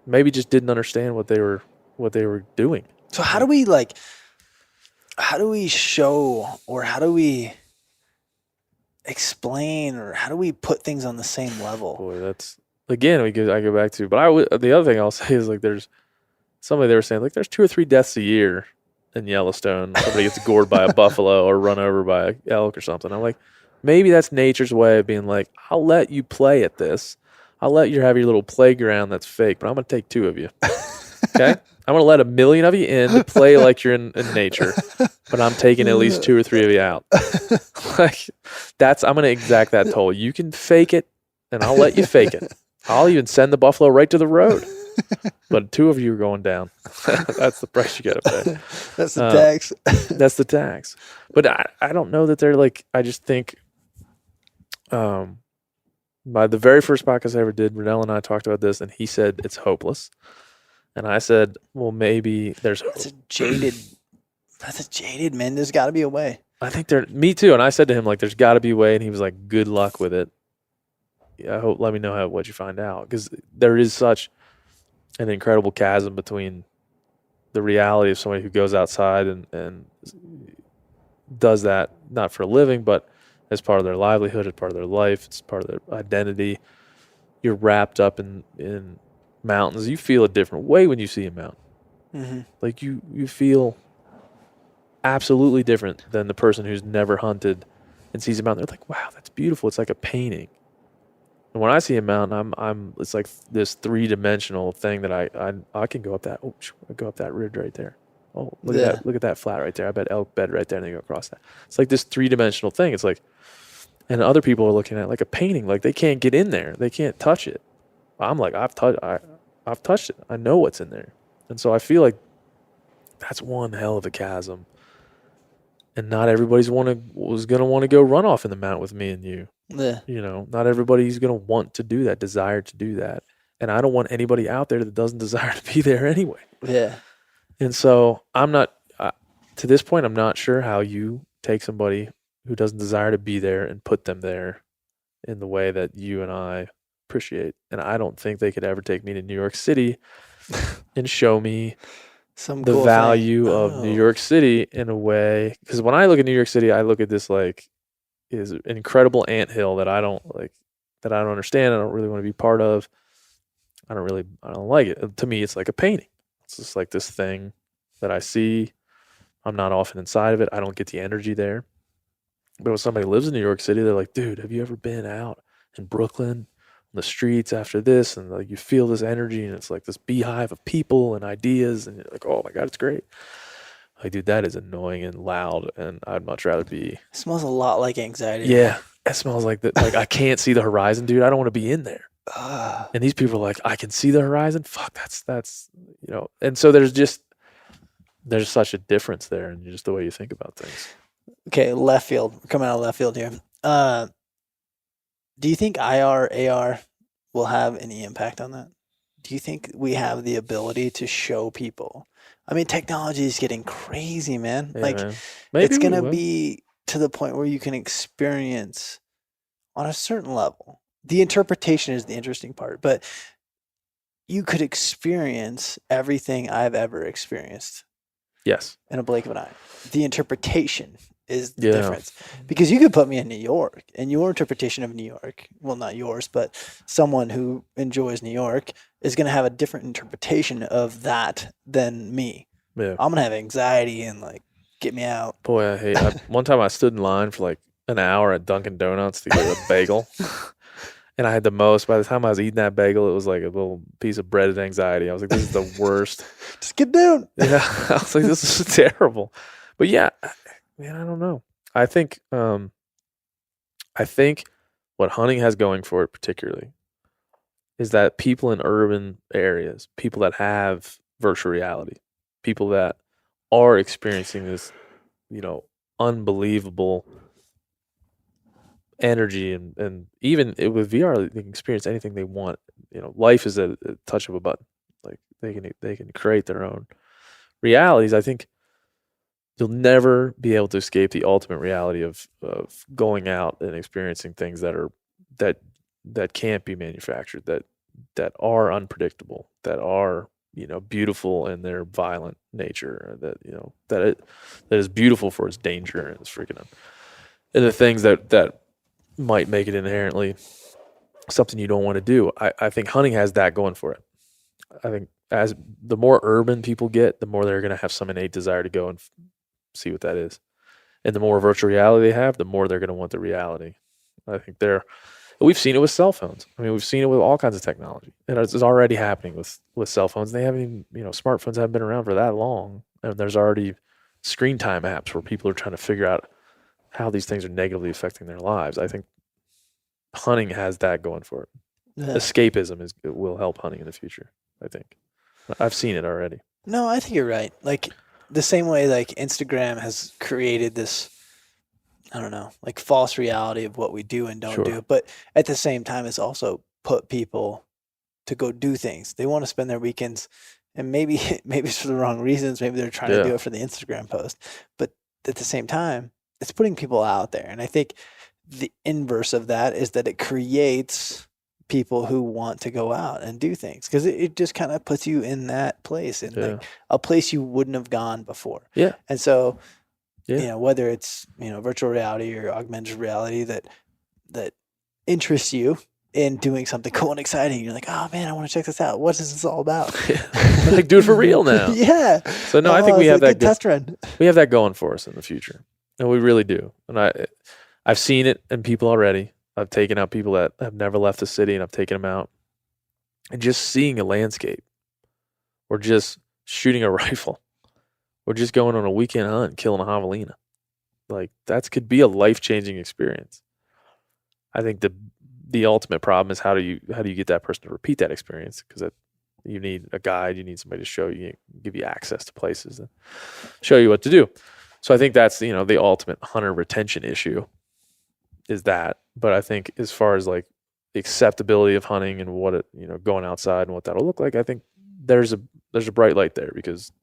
maybe just didn't understand what they were doing. So how do we show, or how do we explain, or how do we put things on the same level? Boy, that's again I go back to. But the other thing I'll say is there's somebody they were saying there's 2 or 3 deaths a year in Yellowstone, somebody gets gored by a buffalo or run over by an elk or something. I'm like, maybe that's nature's way of being like, I'll let you play at this. I'll let you have your little playground that's fake, but I'm going to take 2 of you. Okay? I'm going to let 1 million of you in to play like you're in nature, but I'm taking at least 2 or 3 of you out. Like, I'm going to exact that toll. You can fake it, and I'll let you fake it. I'll even send the buffalo right to the road. But 2 of you are going down. That's the price you got to pay. That's the tax. That's the tax. But I don't know that they're like, I just think by the very first podcast I ever did, Renell and I talked about this, and he said it's hopeless. And I said, well, maybe there's hope. That's a jaded, man. There's got to be a way. I think me too. And I said to him, like, there's got to be a way. And he was like, good luck with it. Yeah, let me know what you find out. Because there is such an incredible chasm between the reality of somebody who goes outside and does that, not for a living, but as part of their livelihood, as part of their life, it's part of their identity. You're wrapped up in mountains. You feel a different way when you see a mountain. Mm-hmm. Like you feel absolutely different than the person who's never hunted and sees a mountain. They're like, wow, that's beautiful. It's like a painting. And when I see a mountain, it's like this 3-dimensional thing that I can go up that. Oh, I go up that ridge right there. Oh, look at that! Look at that flat right there. I bet elk bed right there, and then you go across that. It's like this 3-dimensional thing. It's like, and other people are looking at it like a painting. Like they can't get in there. They can't touch it. I'm like, I've touched it. I know what's in there. And so I feel like that's one hell of a chasm. And not everybody's was going to want to go run off in the mountain with me and you. Yeah. You know, not everybody's going to want to do that, desire to do that. And I don't want anybody out there that doesn't desire to be there anyway. Yeah. And so I'm not, to this point, I'm not sure how you take somebody who doesn't desire to be there and put them there in the way that you and I appreciate. And I don't think they could ever take me to New York City and show me the cool value of New York City in a way. Because when I look at New York City, I look at this like is an incredible anthill that I don't understand. I don't really want to be part of. I don't like it. To me, it's like a painting. It's just like this thing that I see. I'm not often inside of it. I don't get the energy there. But when somebody lives in New York City, they're like, dude, have you ever been out in Brooklyn on the streets after this? And like you feel this energy and it's like this beehive of people and ideas. And you're like, oh my God, it's great. Like, dude, that is annoying and loud. And I'd much rather be. It smells a lot like anxiety. Yeah. It smells like that. Like I can't see the horizon, dude. I don't want to be in there. And these people are like, I can see the horizon. Fuck, that's And so there's such a difference there in just the way you think about things. Okay, left field. We're coming out of left field here. Do you think IR, AR will have any impact on that? Do you think we have the ability to show people? I mean, technology is getting crazy, man. Yeah, like, man. Maybe it's going to be to the point where you can experience on a certain level. The interpretation is the interesting part, but you could experience everything I've ever experienced. Yes. In a blink of an eye. The interpretation is the difference. Because you could put me in New York, and your interpretation of New York, well, not yours, but someone who enjoys New York is going to have a different interpretation of that than me. Yeah. I'm going to have anxiety and like, get me out. Boy, one time I stood in line for like an hour at Dunkin' Donuts to get a bagel. And I had the most. By the time I was eating that bagel, it was like a little piece of breaded anxiety. I was like, this is the worst. Just get down. Yeah. I was like, this is terrible. But yeah, man, I don't know. I think what hunting has going for it particularly is that people in urban areas, people that have virtual reality, people that are experiencing this, unbelievable energy and even with VR they can experience anything they want. Life is a touch of a button. Like they can create their own realities. I think you'll never be able to escape the ultimate reality of going out and experiencing things that can't be manufactured, that are unpredictable, that are beautiful in their violent nature, that is beautiful for its danger and its freaking and the things that might make it inherently something you don't want to do. I think hunting has that going for it. I think as the more urban people get, the more they're going to have some innate desire to go and see what that is. And the more virtual reality they have, the more they're going to want the reality. I think we've seen it with cell phones. I mean, we've seen it with all kinds of technology. And it's already happening with cell phones. They haven't even, smartphones haven't been around for that long. And there's already screen time apps where people are trying to figure out how these things are negatively affecting their lives. I think hunting has that going for it. Yeah. Escapism will help hunting in the future, I think. I've seen it already. No, I think you're right. Like the same way like Instagram has created this, I don't know, like false reality of what we do and don't do. But at the same time, it's also put people to go do things. They want to spend their weekends, and maybe it's for the wrong reasons. Maybe they're trying to do it for the Instagram post. But at the same time, it's putting people out there. And I think the inverse of that is that it creates people who want to go out and do things, because it just kind of puts you in that place, in like a place you wouldn't have gone before. Yeah. And so, whether it's, virtual reality or augmented reality that interests you in doing something cool and exciting, you're like, oh man, I want to check this out. What is this all about? Like, do it for real now. Yeah. So no, I think we have that test run. We have that going for us in the future, and we really do. And I've seen it in people already. I've taken out people that have never left the city, and I've taken them out. And just seeing a landscape, or just shooting a rifle, or just going on a weekend hunt and killing a javelina, like that could be a life-changing experience. I think the ultimate problem is how do you get that person to repeat that experience? Because you need a guide, you need somebody to show you, give you access to places, and show you what to do. So I think that's the ultimate hunter retention issue is that. But I think as far as like the acceptability of hunting and what it going outside and what that'll look like, I think there's a bright light there, because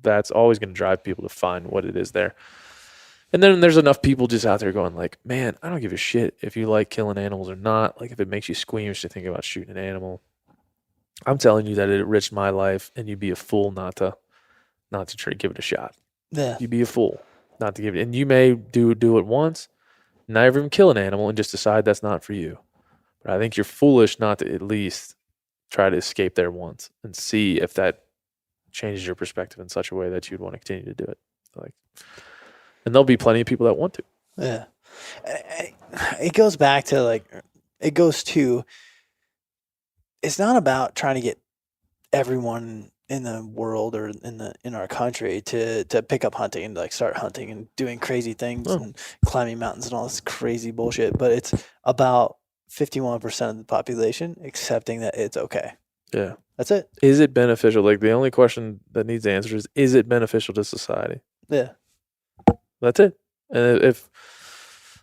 that's always going to drive people to find what it is there. And then there's enough people just out there going like, man, I don't give a shit if you like killing animals or not. Like if it makes you squeamish to think about shooting an animal, I'm telling you that it enriched my life, and you'd be a fool not to try to give it a shot. Yeah. You'd be a fool not to give it. And you may do it once, never even kill an animal, and just decide that's not for you. But I think you're foolish not to at least try to escape there once and see if that changes your perspective in such a way that you'd want to continue to do it. Like, and there'll be plenty of people that want to. Yeah. It goes back to it's not about trying to get everyone in the world or in our country to pick up hunting and like start hunting and doing crazy things and climbing mountains and all this crazy bullshit. But it's about 51% of the population accepting that it's okay. Yeah. That's it. Is it beneficial? Like the only question that needs answer is it beneficial to society? Yeah. That's it. And if,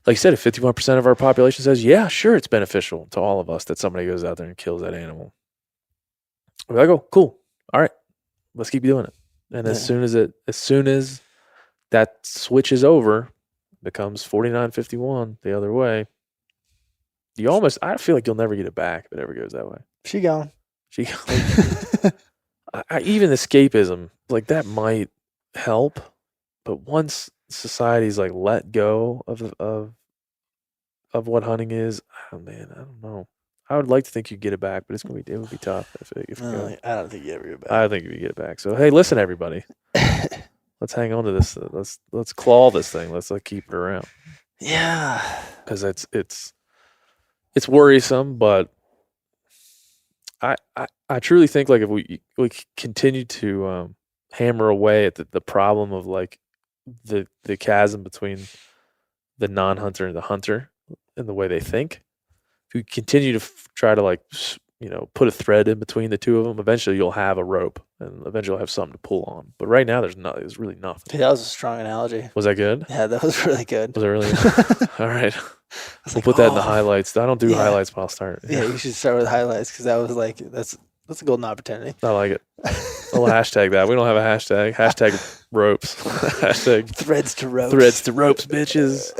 like you said, if 51% of our population says, yeah, sure, it's beneficial to all of us that somebody goes out there and kills that animal, we're like, oh, cool. All right, let's keep doing it. And as soon as that switches over, becomes 49-51 the other way, I feel like you'll never get it back if it ever goes that way. She gone. Even escapism, like that might help, but once society's like let go of what hunting is, oh man, I don't know. I would like to think you get it back, but it would be tough. I don't think you ever get it back. I think you get it back. So hey, listen, everybody, let's hang on to this. Let's claw this thing. Let's keep it around. Yeah, because it's worrisome, but I truly think like if we continue to hammer away at the problem of like the chasm between the non-hunter and the hunter and the way they think, if we continue to try to like put a thread in between the two of them, eventually you'll have a rope and eventually you'll have something to pull on. But right now there's really nothing. Dude, that was a strong analogy. Was that good? Yeah, that was really good. Was it really good? All right. We'll put that in the highlights. I don't do highlights, but I'll start. Yeah, you should start with highlights, because that was like that's a golden opportunity. I like it. We'll hashtag that. We don't have a hashtag. Hashtag ropes. Hashtag threads to ropes. Threads to ropes, bitches.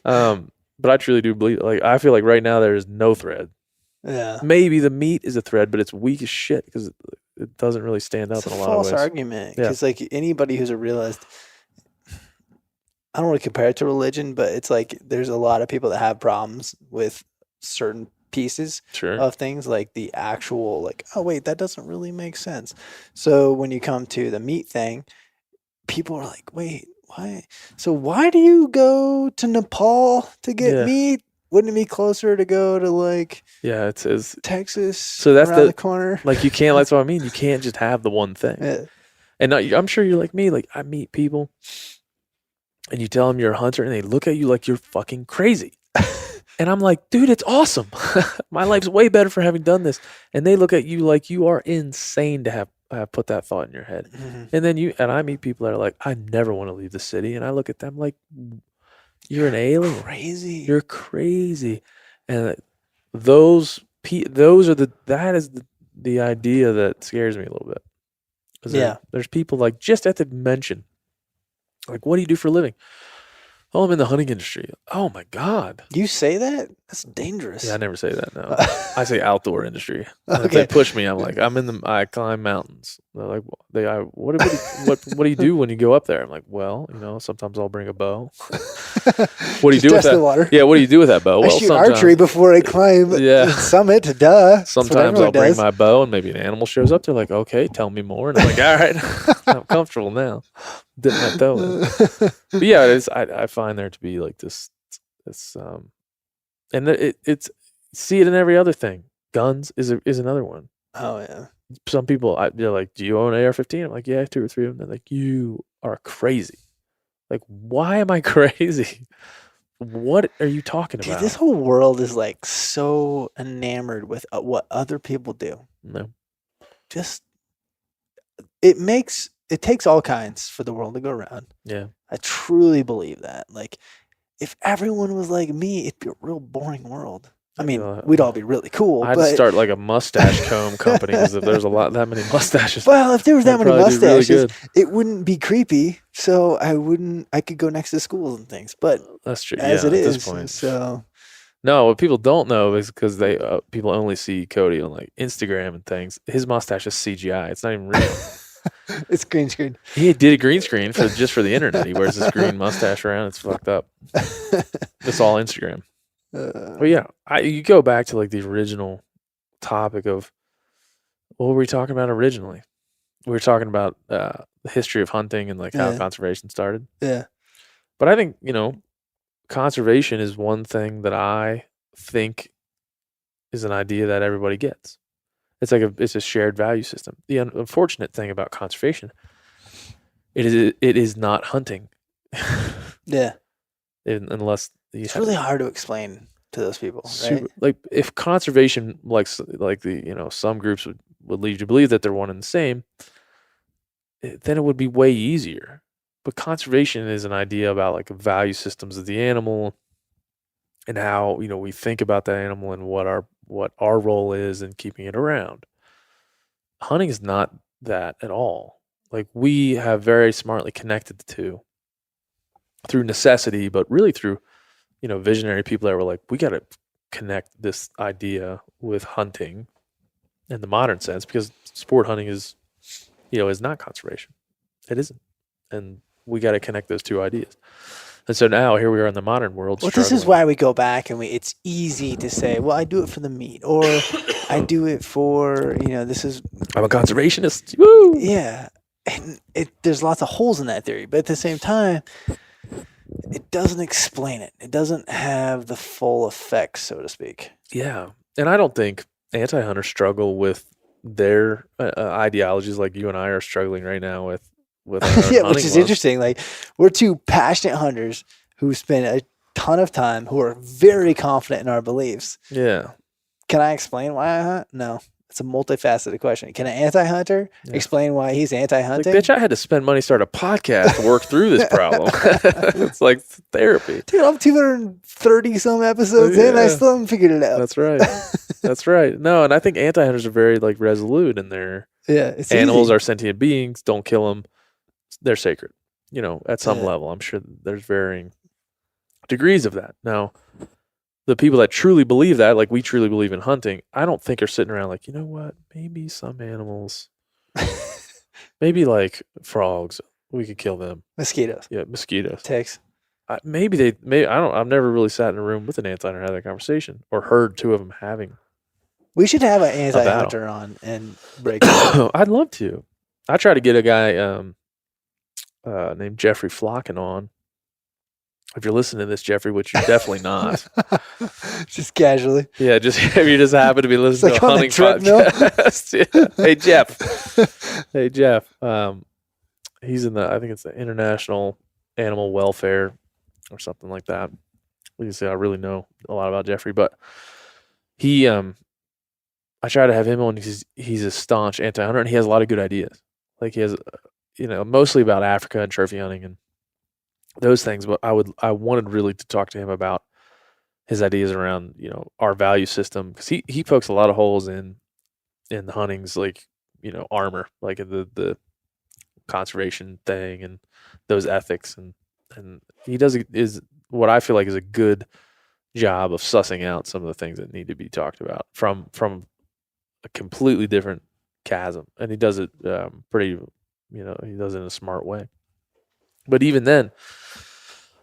But I truly do believe, like, I feel like right now there is no thread. Yeah. Maybe the meat is a thread, but it's weak as shit because it doesn't really stand up in a lot of ways. It's a false argument, because like anybody who's a realist, I don't want to compare it to religion, but it's like there's a lot of people that have problems with certain pieces Sure. of things, like the actual, like, oh wait, that doesn't really make sense. So when you come to the meat thing, people are like, wait, why? So why do you go to Nepal to get Yeah. meat? Wouldn't it be closer to go to like Yeah, it's Texas so that's around the corner? like you can't. That's what I mean. You can't just have the one thing. Yeah. And I'm sure you're like me. Like I meet people, and you tell them you're a hunter, and they look at you like you're fucking crazy. And I'm like, dude, it's awesome. My life's way better for having done this. And they look at you like you are insane to have put that thought in your head. Mm-hmm. And then I meet people that are like, I never want to leave the city. And I look at them like, you're an alien. Crazy. You're crazy. And that is the idea that scares me a little bit. 'Cause there's people like just at the mention, like, what do you do for a living? Oh, I'm in the hunting industry. Oh my God. You say that? That's dangerous. Yeah, I never say that. No, I say outdoor industry. If Okay. they push me, I'm like, I climb mountains. They're like, what do you do when you go up there? I'm like, well, sometimes I'll bring a bow. What do you do with test the that? water. Yeah, what do you do with that bow? I Well, shoot archery before I climb the summit. Duh. That's what Sometimes everyone I'll bring does. my bow and maybe an animal shows up. They're like, okay, tell me more. And I'm like, all right, I'm comfortable now. Dip my toe in. But yeah, it is. I find there to be like this, and it's see it in every other thing. Guns is another one. Oh yeah. Some people, they're like, do you own an AR-15? I'm like, yeah, 2 or 3 of them. They're like, you are crazy. Like, why am I crazy? What are you talking Dude, about? this whole world is like so enamored with what other people do. No. Just it takes all kinds for the world to go around. Yeah. I truly believe that. Like, if everyone was like me, it'd be a real boring world. I mean, we'd all be really cool. I'd but start like a mustache comb company because if there's that many mustaches. well, if there was that many probably do really mustaches, good. it wouldn't be creepy. So I could go next to schools and things. But That's true. as yeah, it at is, this point. so No, what people don't know is because people only see Cody on like Instagram and things. His mustache is CGI. It's not even real. it's green screen. He did a green screen just for the internet. He wears this green mustache around. It's fucked up. It's all Instagram. But yeah, you go back to like the original topic of what were we talking about originally? We were talking about the history of hunting and like how conservation started. Yeah. But I think, conservation is one thing that I think is an idea that everybody gets. It's like it's a shared value system. The unfortunate thing about conservation, it is not hunting. Yeah. Unless it's really hard to explain to those people, right? Like if conservation, like the some groups would lead you to believe that they're one and the same, then it would be way easier. But conservation is an idea about like value systems of the animal and how we think about that animal and what our role is in keeping it around. Hunting is not that at all. Like we have very smartly connected the two through necessity, but really through visionary people that were like, we got to connect this idea with hunting in the modern sense because sport hunting is not conservation. It isn't. And we got to connect those two ideas. And so now here we are in the modern world. Well, this is why we go back and it's easy to say, well, I do it for the meat or I do it for, this is. I'm a conservationist. Woo! Yeah. And there's lots of holes in that theory. But at the same time, it doesn't explain it. It doesn't have the full effects, so to speak. Yeah. And I don't think anti-hunters struggle with their ideologies like you and I are struggling right now with yeah, which is interesting. Like, we're two passionate hunters who spend a ton of time, who are very confident in our beliefs. Yeah. Can I explain why I hunt? No. It's a multifaceted question. Can an anti-hunter explain why he's anti-hunting? Like, bitch, I had to spend money to start a podcast to work through this problem. It's like therapy. Dude, I'm 230 some episodes in. I still haven't figured it out. That's right. That's right. No, and I think anti-hunters are very like resolute in their animals are sentient beings. Don't kill them. They're sacred. At some level, I'm sure there's varying degrees of that. Now, the people that truly believe that, like we truly believe in hunting, I don't think are sitting around like, you know what? Maybe some animals, maybe like frogs, we could kill them. Mosquitoes. Yeah, mosquitoes. Ticks. maybe I've never really sat in a room with an anti-hunter and had that conversation or heard two of them having. We should have an anti-hunter on and break. I'd love to. I tried to get a guy named Jeffrey Flocken on. If you're listening to this, Jeffrey, which you're definitely not, just casually. Yeah, just if you just happen to be listening to a hunting podcast. Yeah. Hey Jeff. He's in I think it's the International Animal Welfare or something like that. You can see I really know a lot about Jeffrey, but he I try to have him on because he's a staunch anti-hunter and he has a lot of good ideas. Like he has, mostly about Africa and trophy hunting and those things. But I wanted really to talk to him about his ideas around, our value system because he pokes a lot of holes in the huntings, like, armor, like the conservation thing and those ethics and he is what I feel like is a good job of sussing out some of the things that need to be talked about from a completely different chasm, and he does it pretty, he does it in a smart way. But even then,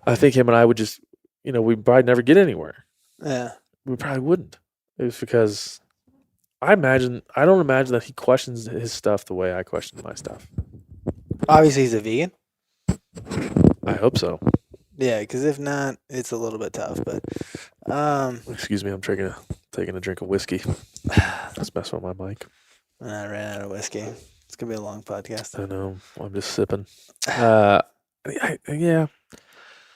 I think him and I would just, we'd probably never get anywhere. Yeah, we probably wouldn't. It's because I don't imagine that he questions his stuff the way I question my stuff. Obviously, he's a vegan. I hope so. Yeah, because if not, it's a little bit tough. But excuse me, I'm taking a drink of whiskey. Let's mess with my mic. I ran out of whiskey. It's gonna be a long podcast. I know. I'm just sipping. Yeah.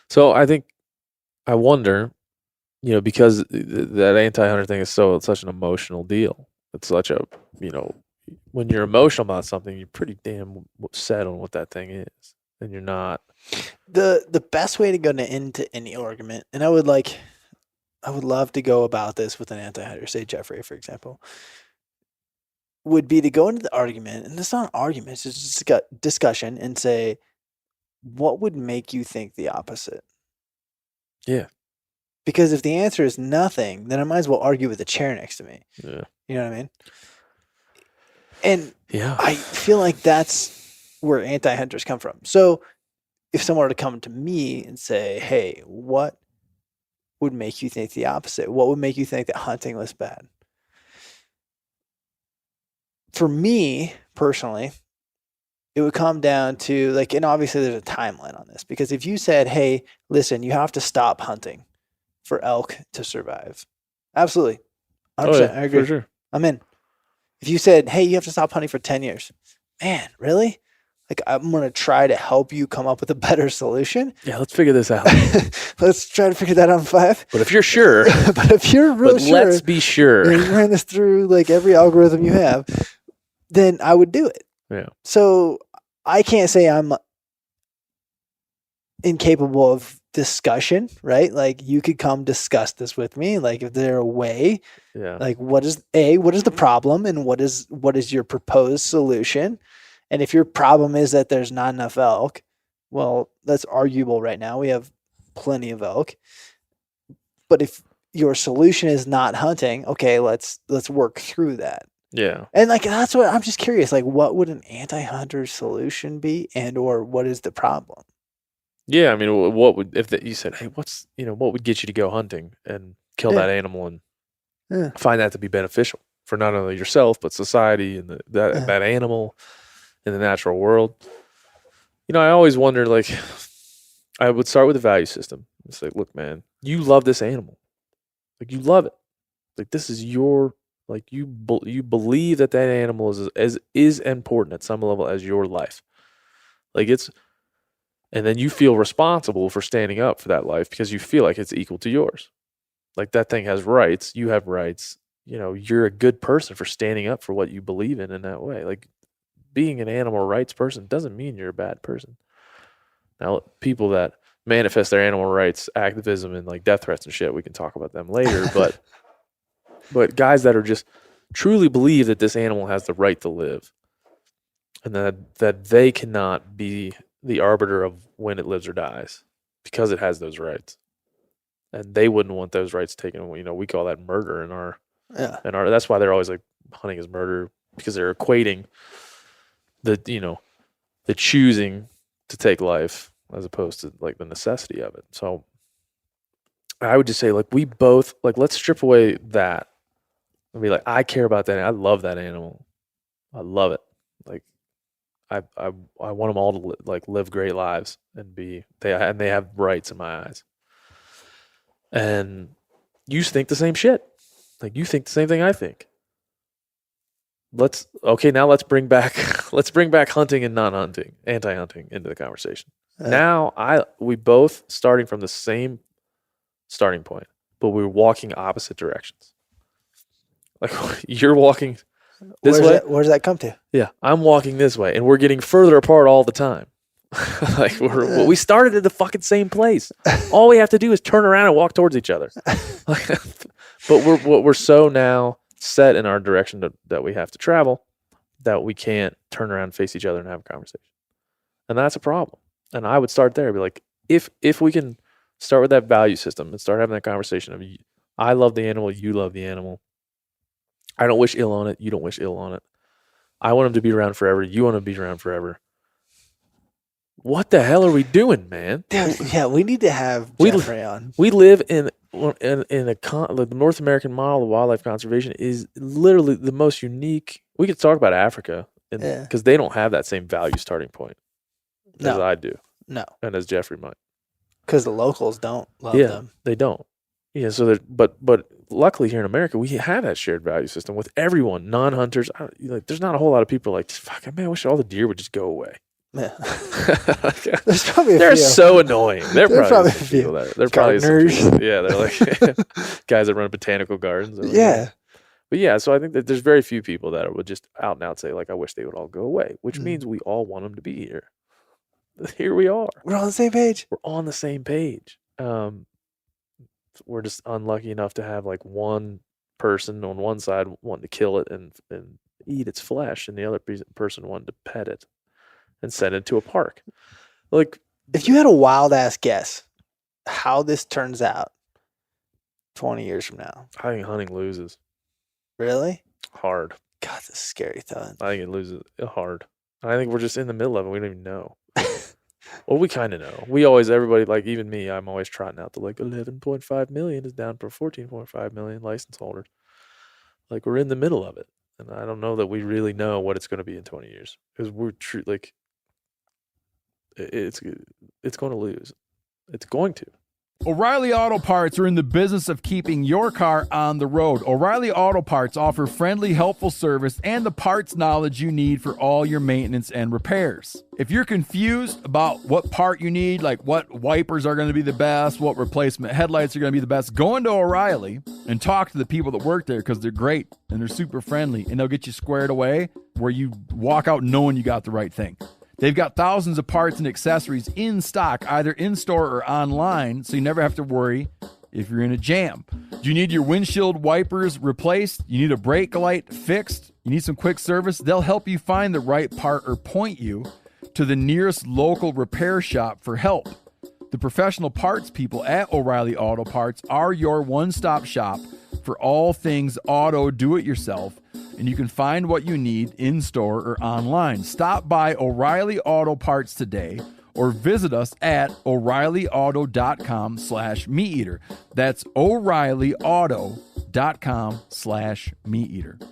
So I wonder, because that anti-hunter thing is such an emotional deal. It's such a, when you're emotional about something, you're pretty damn set on what that thing is, and you're not. The best way to go into any argument, and I would love to go about this with an anti-hunter, say Jeffrey, for example, would be to go into the argument, and it's not an argument, it's just a discussion, and say, what would make you think the opposite? Yeah. Because if the answer is nothing, then I might as well argue with the chair next to me. Yeah. You know what I mean? And yeah, I feel like that's where anti-hunters come from. So if someone were to come to me and say, hey, what would make you think the opposite? What would make you think that hunting was bad? For me, personally, it would come down to and obviously there's a timeline on this, because if you said, hey, listen, you have to stop hunting for elk to survive. Absolutely. 100%. I agree. For sure. I'm in. If you said, hey, you have to stop hunting for 10 years. Man, really? I'm going to try to help you come up with a better solution. Yeah, let's figure this out. Let's try to figure that out in 5. But if you're sure. But if you're real sure. Let's be sure. And you ran this through every algorithm you have, then I would do it. Yeah. So I can't say I'm incapable of discussion, right? You could come discuss this with me. If there a way, yeah. What is the problem and what is your proposed solution? And if your problem is that there's not enough elk, well, that's arguable right now. We have plenty of elk. But if your solution is not hunting, okay, let's work through that. Yeah. And that's what I'm just curious. What would an anti-hunter solution be, and or what is the problem? Yeah, I mean, what would you said, hey, what would get you to go hunting and kill that animal and find that to be beneficial for not only yourself but society and that animal in the natural world? I always wondered. I would start with the value system. It's look, man, you love this animal, you love it. This is your you believe that animal is important at some level as your life. And then you feel responsible for standing up for that life because you feel like it's equal to yours. That thing has rights. You have rights. You're a good person for standing up for what you believe in that way. Being an animal rights person doesn't mean you're a bad person. Now, people that manifest their animal rights activism and death threats and shit, we can talk about them later. But guys that are just truly believe that this animal has the right to live and that they cannot be the arbiter of when it lives or dies because it has those rights, and they wouldn't want those rights taken. We call that murder in our that's why they're always hunting is murder, because they're equating the choosing to take life as opposed to like the necessity of it. So I would just say, like, we both, like, let's strip away that and be like, I care about that. I love that animal. I love it. Like, I want them all to live great lives and they have rights in my eyes. And you think the same shit. Like, you think the same thing I think. Now let's bring back hunting and non-hunting, anti-hunting into the conversation. Now we both starting from the same starting point, but we're walking opposite directions. Like, you're walking this way. Where does that come to? Yeah, I'm walking this way, and we're getting further apart all the time. Like, we started at the fucking same place. All we have to do is turn around and walk towards each other. But we're so now set in our direction that we have to travel that we can't turn around and face each other and have a conversation, and that's a problem. And I would start there, be like, if we can start with that value system and start having that conversation of, I love the animal, you love the animal. I don't wish ill on it, you don't wish ill on it. I want him to be around forever, you want him to be around forever. What the hell are we doing, man? Dude, yeah, we need to have Jeffrey on. We live in the North American model of wildlife conservation is literally the most unique. We could talk about Africa because they don't have that same value starting point as I do. No. And as Jeffrey might. Because the locals don't love them. They don't. Yeah, so but luckily here in America, we have that shared value system with everyone, non-hunters. There's not a whole lot of people like, fuck, man, I wish all the deer would just go away. Yeah. There's probably they're so annoying. They're probably a few people there. They're probably some people, they're like guys that run botanical gardens. Yeah. But yeah, so I think that there's very few people that would just out and out say, like, I wish they would all go away, which means we all want them to be here. Here we are. We're on the same page. We're on the same page. We're just unlucky enough to have like one person on one side wanting to kill it and eat its flesh, and the other person wanting to pet it and send it to a park. Like, if you had a wild ass guess how this turns out 20 years from now, I think hunting loses. Really? Hard. God, that's a scary thought. I think it loses hard. I think we're just in the middle of it. We don't even know. Well, we kind of know. Everybody, like even me, I'm always trotting out the like 11.5 million is down from 14.5 million license holders. Like, we're in the middle of it. And I don't know that we really know what it's going to be in 20 years because we're like, it's going to lose. It's going to. O'Reilly Auto Parts are in the business of keeping your car on the road. O'Reilly Auto Parts offer friendly, helpful service and the parts knowledge you need for all your maintenance and repairs. If you're confused about what part you need, like what wipers are going to be the best, what replacement headlights are going to be the best, go into O'Reilly and talk to the people that work there because they're great and they're super friendly and they'll get you squared away where you walk out knowing you got the right thing. They've got thousands of parts and accessories in stock, either in-store or online, so you never have to worry if you're in a jam. Do you need your windshield wipers replaced? You need a brake light fixed? You need some quick service? They'll help you find the right part or point you to the nearest local repair shop for help. The professional parts people at O'Reilly Auto Parts are your one-stop shop for all things auto do-it-yourself, and you can find what you need in-store or online. Stop by O'Reilly Auto Parts today or visit us at O'ReillyAuto.com/MeatEater. That's O'ReillyAuto.com/MeatEater.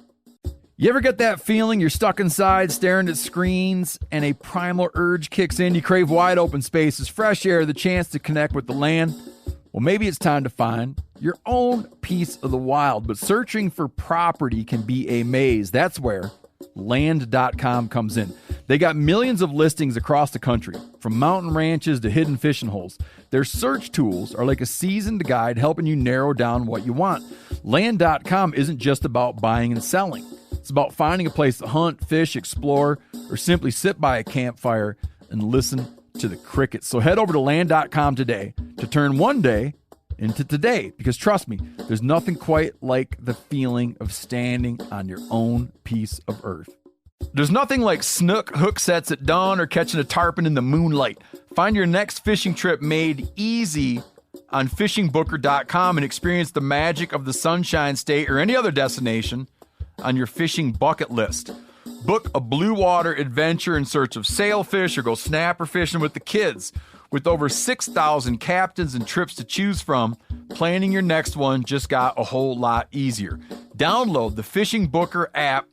You ever get that feeling you're stuck inside staring at screens and a primal urge kicks in? You crave wide open spaces, fresh air, the chance to connect with the land. Well, maybe it's time to find your own piece of the wild, but searching for property can be a maze. That's where Land.com comes in. They got millions of listings across the country, from mountain ranches to hidden fishing holes. Their search tools are like a seasoned guide helping you narrow down what you want. Land.com isn't just about buying and selling. It's about finding a place to hunt, fish, explore, or simply sit by a campfire and listen to the crickets. So head over to Land.com today to turn one day into today, because trust me, there's nothing quite like the feeling of standing on your own piece of earth. There's nothing like snook hook sets at dawn or catching a tarpon in the moonlight. Find your next fishing trip made easy on fishingbooker.com and experience the magic of the Sunshine State or any other destination on your fishing bucket list. Book a blue water adventure in search of sailfish or go snapper fishing with the kids. With over 6,000 captains and trips to choose from, planning your next one just got a whole lot easier. Download the Fishing Booker app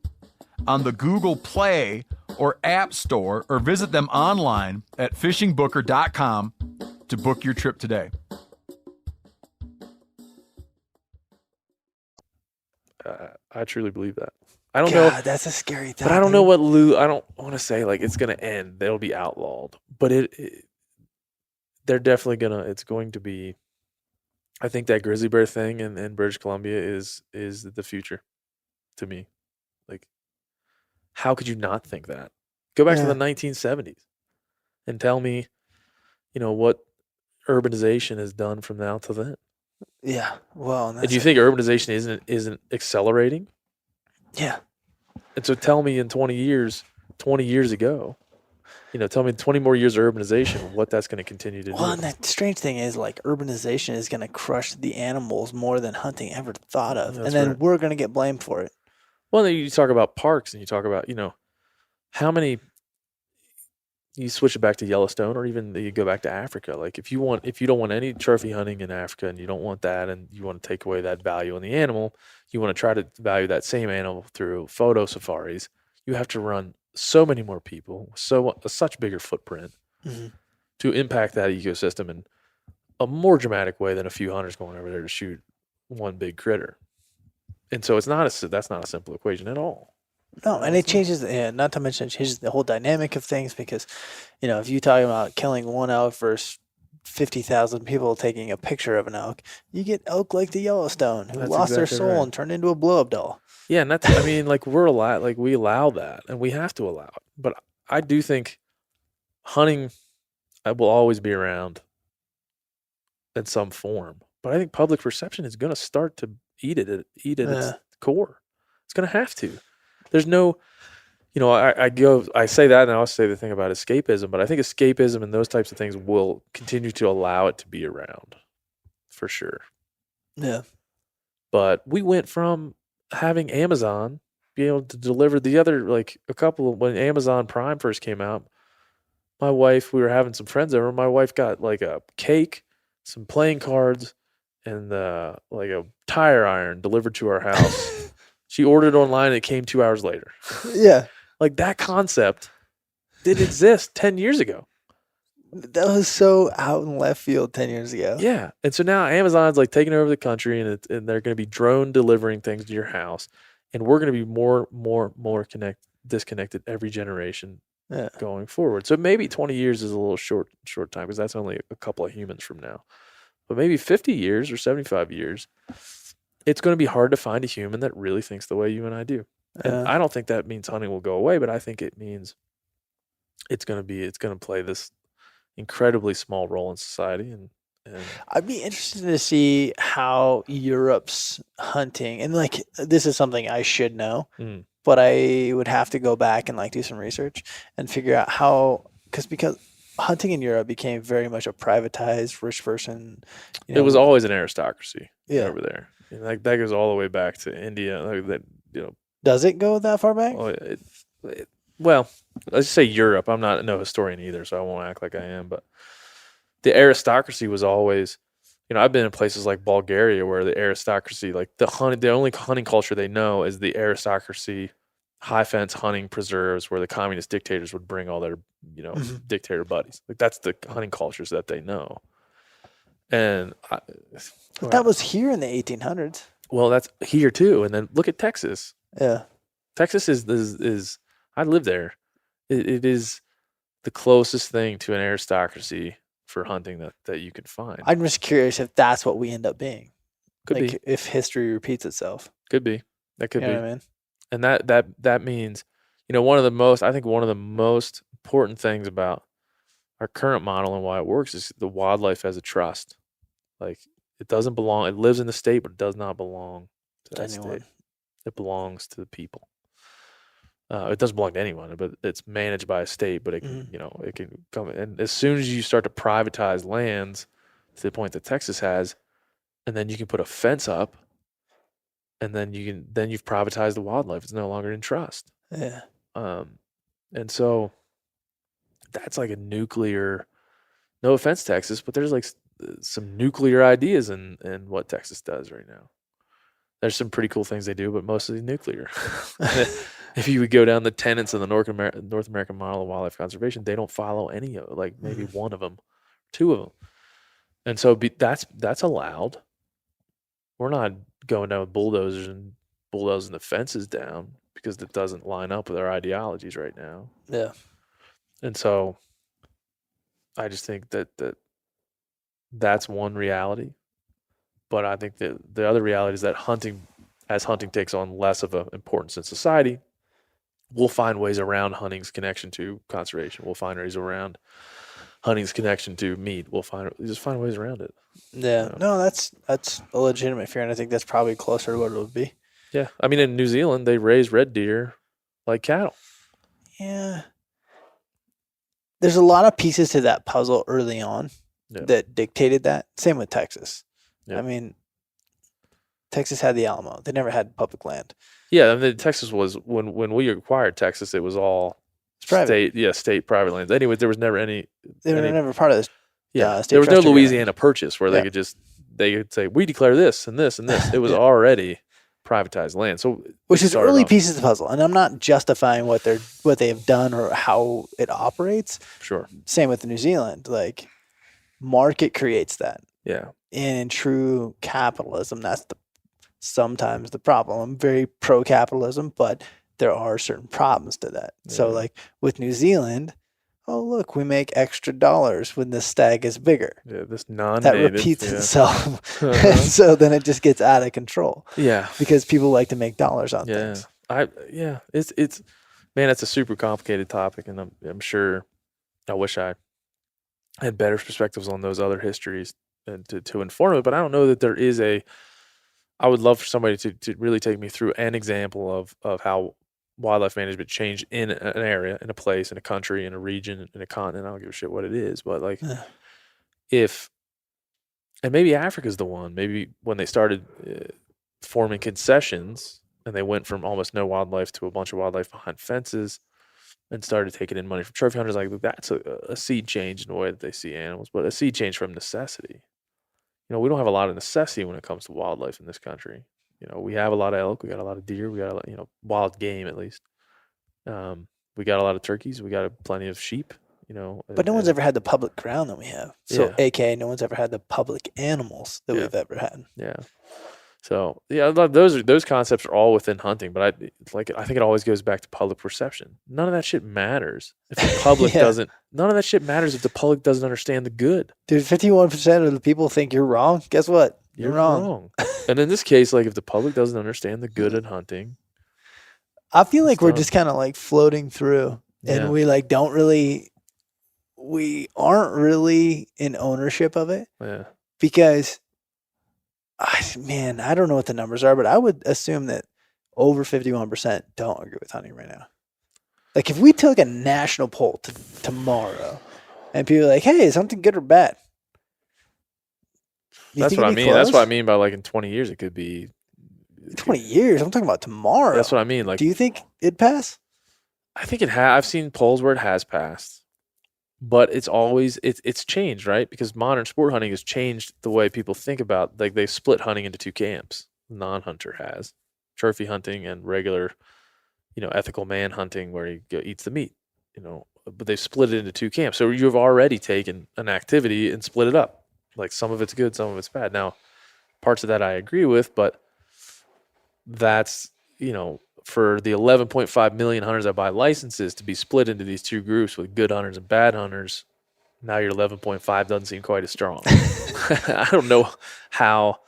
on the Google Play or App Store, or visit them online at fishingbooker.com to book your trip today. I truly believe that. I don't know. That's a scary thought. But I don't know what I don't want to say like it's going to end. They'll be outlawed. But they're definitely it's going to be. I think that grizzly bear thing in British Columbia is the future to me. Like, how could you not think that? Go back to the 1970s and tell me, what urbanization has done from now to then. Yeah. Well, do you think urbanization isn't accelerating? Yeah. And so tell me in 20 years ago, tell me 20 more years of urbanization, what that's going to continue to do. Well, and the strange thing is, like, urbanization is going to crush the animals more than hunting ever thought of. That's and then right. we're going to get blamed for it. Well, then you talk about parks and you talk about, how many, you switch it back to Yellowstone or even you go back to Africa. Like if you don't want any trophy hunting in Africa and you don't want that and you want to take away that value in the animal, you want to try to value that same animal through photo safaris, you have to run so many more people, such bigger footprint to impact that ecosystem in a more dramatic way than a few hunters going over there to shoot one big critter. And so that's not a simple equation at all. No, and it changes, not to mention it changes the whole dynamic of things because, if you talk about killing one elk versus 50,000 people taking a picture of an elk, you get elk like the Yellowstone who lost their soul and turned into a blow-up doll. Yeah, and we allow that, and we have to allow it. But I do think hunting will always be around in some form. But I think public perception is going to start to eat at its core. It's going to have to. There's no, I say that and I also say the thing about escapism, but I think escapism and those types of things will continue to allow it to be around for sure. Yeah. But we went from having Amazon be able to deliver the other, like when Amazon Prime first came out, we were having some friends over, my wife got like a cake, some playing cards, and like a tire iron delivered to our house. She ordered online and it came 2 hours later. Yeah. Like that concept didn't exist 10 years ago. That was so out in left field 10 years ago. Yeah. And so now Amazon's like taking over the country and they're going to be drone delivering things to your house. And we're going to be more disconnected every generation going forward. So maybe 20 years is a little short time because that's only a couple of humans from now. But maybe 50 years or 75 years, it's going to be hard to find a human that really thinks the way you and I do. And I don't think that means hunting will go away, but I think it means it's going to play this incredibly small role in society. And I'd be interested to see how Europe's hunting, and like this is something I should know, but I would have to go back and like do some research and figure out how, because hunting in Europe became very much a privatized rich person. It was always an aristocracy over there. Yeah. Like that goes all the way back to India. Like that, Does it go that far back? Well, let's just say Europe. I'm not no historian either, so I won't act like I am. But the aristocracy was always, I've been in places like Bulgaria where the aristocracy, like the only hunting culture they know is the aristocracy, high fence hunting preserves where the communist dictators would bring all their, dictator buddies. Like that's the hunting cultures that they know. And that was here in the 1800s. Well, that's here too. And then look at Texas. Yeah. Texas is I live there. It is the closest thing to an aristocracy for hunting that you could find. I'm just curious if that's what we end up being. Could be. If history repeats itself. Could be. That could be. What I mean? And that means, one of the most important things about our current model and why it works is the wildlife as a trust. Like it doesn't belong. It lives in the state, but it does not belong to that state. It belongs to the people. It doesn't belong to anyone, but it's managed by a state. But it can, it can come. And as soon as you start to privatize lands to the point that Texas has, and then you can put a fence up, and then you've privatized the wildlife. It's no longer in trust. Yeah. And so that's like a nuclear no offense, Texas, but there's like some nuclear ideas in what Texas does right now. There's some pretty cool things they do, but mostly nuclear. If you would go down the tenets of the North American model of wildlife conservation, they don't follow any of it, like maybe one of them, two of them. And so that's allowed. We're not going down with bulldozers and bulldozing the fences down because it doesn't line up with our ideologies right now. Yeah. And so I just think that's one reality. But I think that the other reality is that hunting takes on less of an importance in society, we'll find ways around hunting's connection to conservation. We'll find ways around hunting's connection to meat. We'll find ways around it. Yeah. No, that's a legitimate fear, and I think that's probably closer to what it would be. Yeah. I mean, in New Zealand, they raise red deer like cattle. Yeah. There's a lot of pieces to that puzzle early on that dictated that. Same with Texas. Yeah. I mean, Texas had the Alamo. They never had public land. Yeah, I mean, Texas was when we acquired Texas, it was all state private lands. Anyways, there was never any. They were never part of this. Yeah, there was no Louisiana Purchase where they could say we declare this and this and this. It was already privatized land. So which is early pieces of the puzzle, and I'm not justifying what they have done or how it operates. Sure. Same with New Zealand. Like, market creates that. Yeah. And in true capitalism, that's sometimes the problem. I'm very pro-capitalism, but there are certain problems to that. Yeah. So like with New Zealand, oh look, we make extra dollars when the stag is bigger. Yeah, this non-native. That repeats itself. So then it just gets out of control. Yeah. Because people like to make dollars on things. It's man, it's a super complicated topic, and I'm sure I wish I had better perspectives on those other histories and to inform it, but I don't know that there is I would love for somebody to really take me through an example of how wildlife management changed in an area, in a place, in a country, in a region, in a continent. I don't give a shit what it is, but like and maybe Africa's the one, maybe when they started forming concessions and they went from almost no wildlife to a bunch of wildlife behind fences and started taking in money from trophy hunters, like that's a seed change in the way that they see animals, but a seed change from necessity. You know, we don't have a lot of necessity when it comes to wildlife in this country. You know, we have a lot of elk, we got a lot of deer, we got a lot, wild game at least. We got a lot of turkeys, we got plenty of sheep, But no one's ever had the public ground that we have. So AKA no one's ever had the public animals that we've ever had. Yeah. So those concepts are all within hunting, but I think it always goes back to public perception. None of that shit matters if the public doesn't. None of that shit matters if the public doesn't understand the good. Dude, 51% of the people think you're wrong. Guess what? You're wrong. And in this case, like if the public doesn't understand the good in hunting, I feel like we're just kind of like floating through, and we aren't really in ownership of it. Yeah. Because. I don't know what the numbers are, but I would assume that over 51% don't agree with hunting right now. Like if we took a national poll tomorrow and people are like, hey, is hunting good or bad? That's what I mean. Close? That's what I mean by like in 20 years it could be. 20 years? I'm talking about tomorrow. That's what I mean. Like, do you think it'd pass? I think it has. I've seen polls where it has passed. But it's always it's changed, right? Because modern sport hunting has changed the way people think about. Like they split hunting into two camps. Non-hunter has trophy hunting and regular, ethical man hunting where he eats the meat. But they've split it into two camps. So you've already taken an activity and split it up. Like some of it's good, some of it's bad. Now, parts of that I agree with, but that's for the 11.5 million hunters that buy licenses to be split into these two groups with good hunters and bad hunters, now your 11.5 doesn't seem quite as strong. I don't know how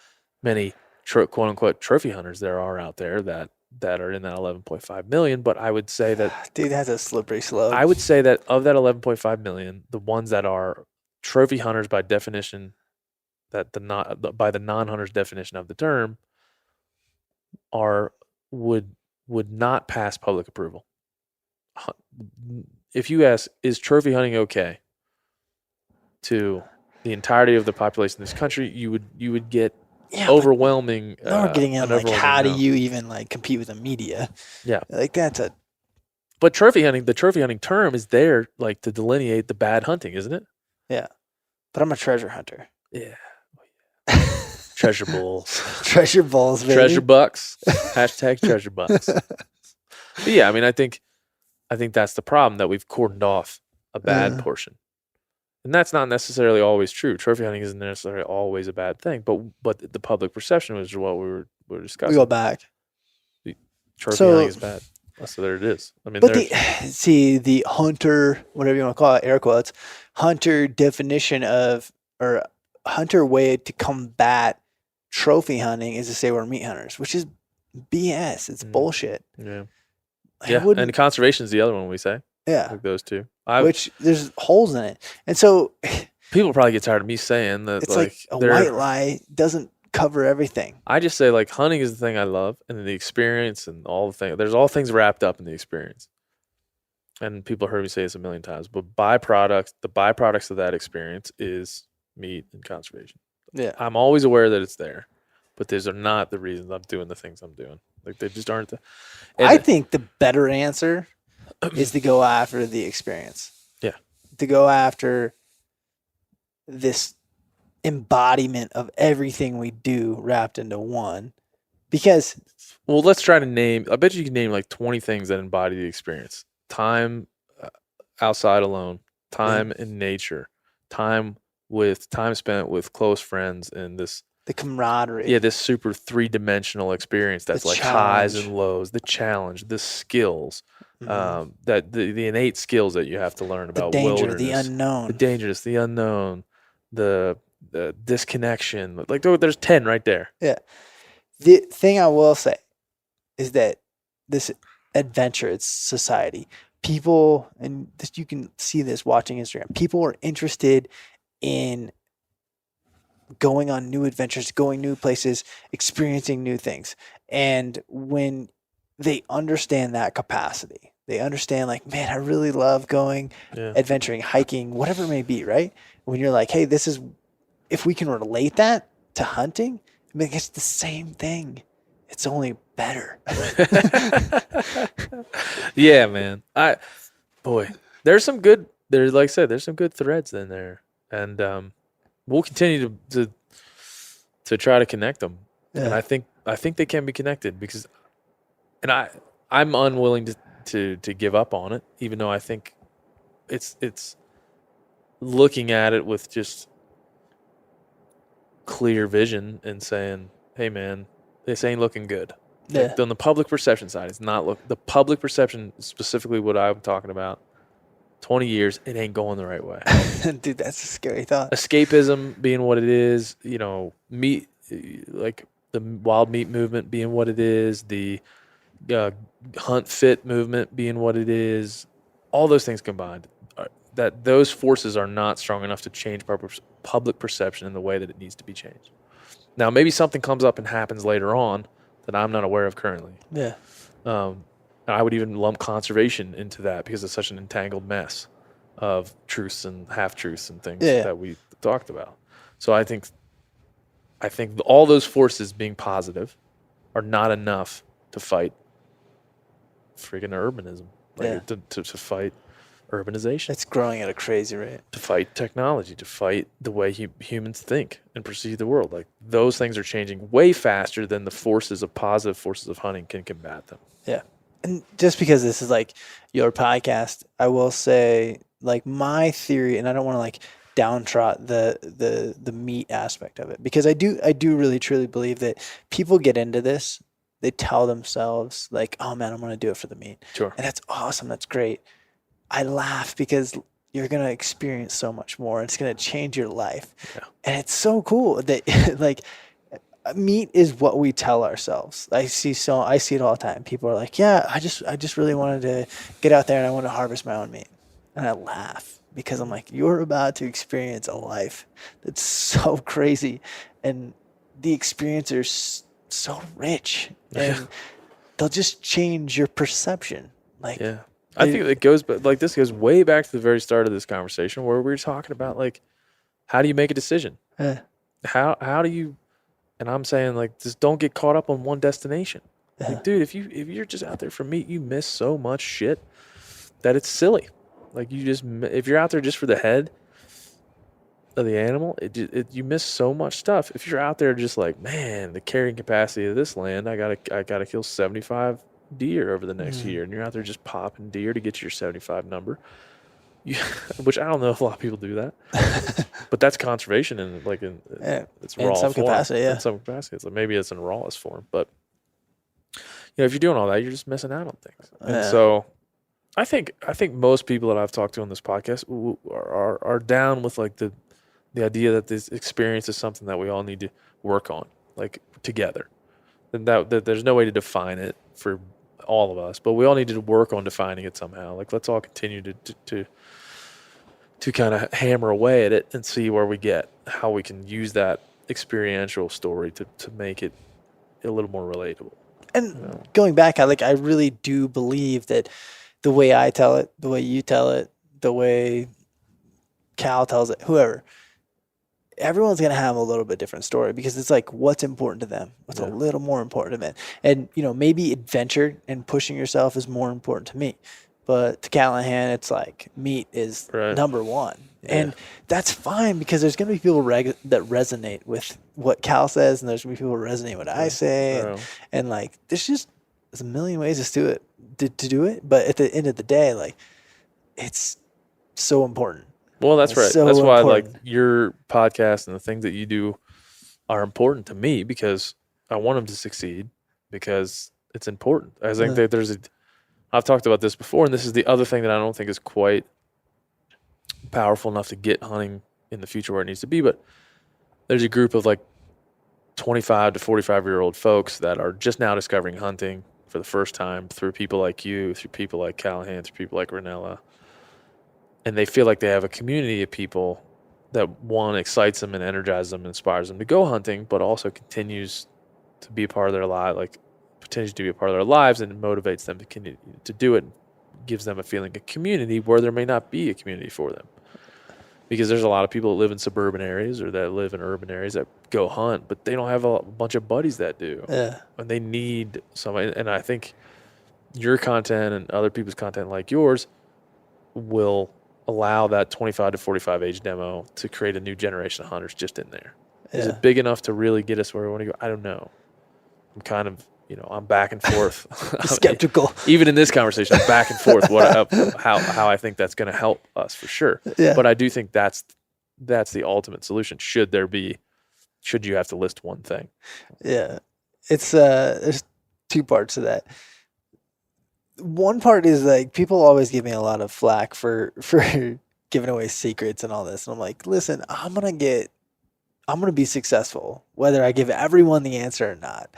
many quote-unquote trophy hunters there are out there that are in that 11.5 million, but I would say that... Dude, that's a slippery slope. I would say that of that 11.5 million, the ones that are trophy hunters by definition, by the non-hunter's definition of the term, would not pass public approval. If you ask, is trophy hunting okay to the entirety of the population of this country, you would get overwhelming. Now we're getting in like, how do you even like compete with the media? Yeah, like that's a. But the trophy hunting term is there like to delineate the bad hunting, isn't it? Yeah. But I'm a treasure hunter. Yeah. Treasure bulls. Treasure balls, baby. Treasure bucks. Hashtag treasure bucks. But yeah, I mean, I think that's the problem, that we've cordoned off a bad portion. And that's not necessarily always true. Trophy hunting isn't necessarily always a bad thing, but the public perception was what we were discussing. We go back. Trophy hunting is bad. So there it is. I mean, but the hunter, whatever you want to call it, air quotes, hunter definition of, or hunter way to combat trophy hunting is to say we're meat hunters, which is BS. It's bullshit. Yeah. And conservation is the other one we say. Yeah. Like those two. Which there's holes in it. And so people probably get tired of me saying that. It's like a white lie doesn't cover everything. I just say, like, hunting is the thing I love, and then the experience and all the things. There's all things wrapped up in the experience. And people heard me say this a million times, but the byproducts of that experience is meat and conservation. Yeah. I'm always aware that it's there, but those are not the reasons I'm doing the things I'm doing. Like, they just aren't. I think the better answer is to go after the experience. Yeah. To go after this embodiment of everything we do wrapped into one. Because, well, let's try to name, I bet you can name like 20 things that embody the experience. Time outside alone, time in nature, time spent with close friends, and the camaraderie. Yeah, this super 3-dimensional experience that's like highs and lows, the challenge, the skills, that the innate skills that you have to learn about the danger, wilderness, the unknown, the unknown, the disconnection. Like, there's 10 right there. Yeah. The thing I will say is that this adventurous society, people, and this, you can see this watching Instagram, people are interested in going on new adventures, going new places, experiencing new things. And when they understand that capacity, they understand, like, man, I really love going adventuring, hiking, whatever it may be, right? When you're like, hey, this is, if we can relate that to hunting, I mean, it's the same thing. It's only better. Yeah, man. There's some good, like I said, there's some good threads in there. And we'll continue to try to connect them. Yeah. And I think they can be connected, because, and I'm unwilling to give up on it, even though I think it's looking at it with just clear vision and saying, hey man, this ain't looking good. Yeah. Like, on the public perception side, it's not the public perception, specifically what I'm talking about, 20 years, it ain't going the right way. Dude, that's a scary thought. Escapism being what it is, meat, like the wild meat movement being what it is, the hunt fit movement being what it is, all those things combined, that those forces are not strong enough to change public perception in the way that it needs to be changed. Now, maybe something comes up and happens later on that I'm not aware of currently. Yeah. I would even lump conservation into that, because it's such an entangled mess of truths and half-truths and things that we talked about. So I think all those forces being positive are not enough to fight freaking urbanism, to fight urbanization. It's growing at a crazy rate. To fight technology, to fight the way humans think and perceive the world. Like, those things are changing way faster than the positive forces of hunting can combat them. Yeah. And just because this is like your podcast, I will say, like, my theory, and I don't want to like downtrot the meat aspect of it, because I do really truly believe that people get into this, they tell themselves like, oh man, I'm going to do it for the meat. Sure. And that's awesome. That's great. I laugh because you're going to experience so much more. It's going to change your life. Yeah. And it's so cool that like, meat is what we tell ourselves. I see it all the time. People are like, yeah, I just really wanted to get out there and I want to harvest my own meat. And I laugh, because I'm like, you're about to experience a life that's so crazy, and the experience are so rich, and they'll just change your perception. Like, yeah. I think it goes, but like, this goes way back to the very start of this conversation, where we were talking about, like, how do you make a decision? How do you, and I'm saying, like, just don't get caught up on one destination. Like, dude, if you're just out there for meat, you miss so much shit that it's silly. Like, if you're out there just for the head, of the animal, you miss so much stuff. If you're out there just like, man, the carrying capacity of this land, I gotta kill 75 deer over the next year, and you're out there just popping deer to get to your 75 number. Which I don't know if a lot of people do that, but that's conservation in its raw in some form. capacity, yeah. In some capacity, it's like maybe it's in rawest form, but if you're doing all that, you're just missing out on things. And so, I think most people that I've talked to on this podcast are down with like the idea that this experience is something that we all need to work on, like together, and that there's no way to define it for all of us, but we all need to work on defining it somehow. Like, let's all continue to kind of hammer away at it and see where we get, how we can use that experiential story to make it a little more relatable. And going back, I really do believe that the way I tell it, the way you tell it, the way Cal tells it, whoever, everyone's going to have a little bit different story, because it's like what's important to them, what's a little more important to them. And, maybe adventure and pushing yourself is more important to me. But to Callahan, it's like meat is number one. Yeah. And that's fine, because there's going to be people that resonate with what Cal says, and there's going to be people that resonate with what I say. And like, there's a million ways to do it, to do it. But at the end of the day, like, it's so important. Well, that's right. So that's why like your podcast and the things that you do are important to me, because I want them to succeed, because it's important. I think that I've talked about this before, and this is the other thing that I don't think is quite powerful enough to get hunting in the future where it needs to be. But there's a group of like 25 to 45-year-old folks that are just now discovering hunting for the first time through people like you, through people like Callahan, through people like Ranella. And they feel like they have a community of people that, one, excites them and energizes them and inspires them to go hunting, but also continues to be a part of their life, continues to be a part of their lives, and motivates them to continue to do it, gives them a feeling of community where there may not be a community for them. Because there's a lot of people that live in suburban areas or that live in urban areas that go hunt, but they don't have a bunch of buddies that do. Yeah. And they need somebody. And I think your content and other people's content like yours will allow that 25 to 45 age demo to create a new generation of hunters just in there. Yeah. Is it big enough to really get us where we want to go? I don't know. I'm kind of, I'm back and forth. Skeptical. Even in this conversation, I'm back and forth how I think that's going to help us for sure. Yeah. But I do think that's the ultimate solution. Should you have to list one thing? Yeah. It's there's two parts to that. One part is like, people always give me a lot of flack for giving away secrets and all this. And I'm like, listen, I'm going to be successful, whether I give everyone the answer or not.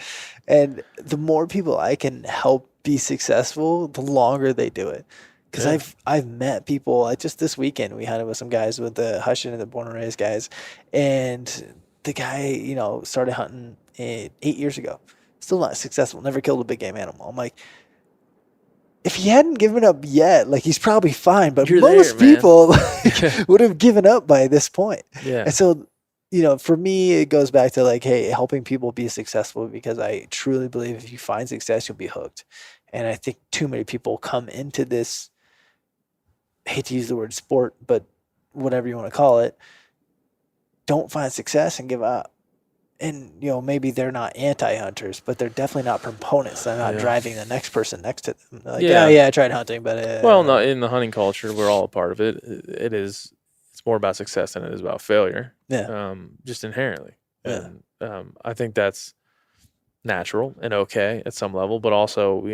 And the more people I can help be successful, the longer they do it. Because I've met people, just this weekend, we hunted with some guys with the Hushin and the Born and Raised guys. And the guy, started hunting 8 years ago. Still not successful, never killed a big game animal. I'm like, if he hadn't given up yet, like, he's probably fine. But most people would have given up by this point. Yeah. And so, for me, it goes back to like, hey, helping people be successful, because I truly believe if you find success, you'll be hooked. And I think too many people come into this, I hate to use the word sport, but whatever you want to call it, don't find success and give up. And, maybe they're not anti-hunters, but they're definitely not proponents. They're not driving the next person next to them. They're like, I tried hunting, but... no, in the hunting culture, we're all a part of it. It's more about success than it is about failure. Yeah. Just inherently. Yeah. And I think that's natural and okay at some level, but also,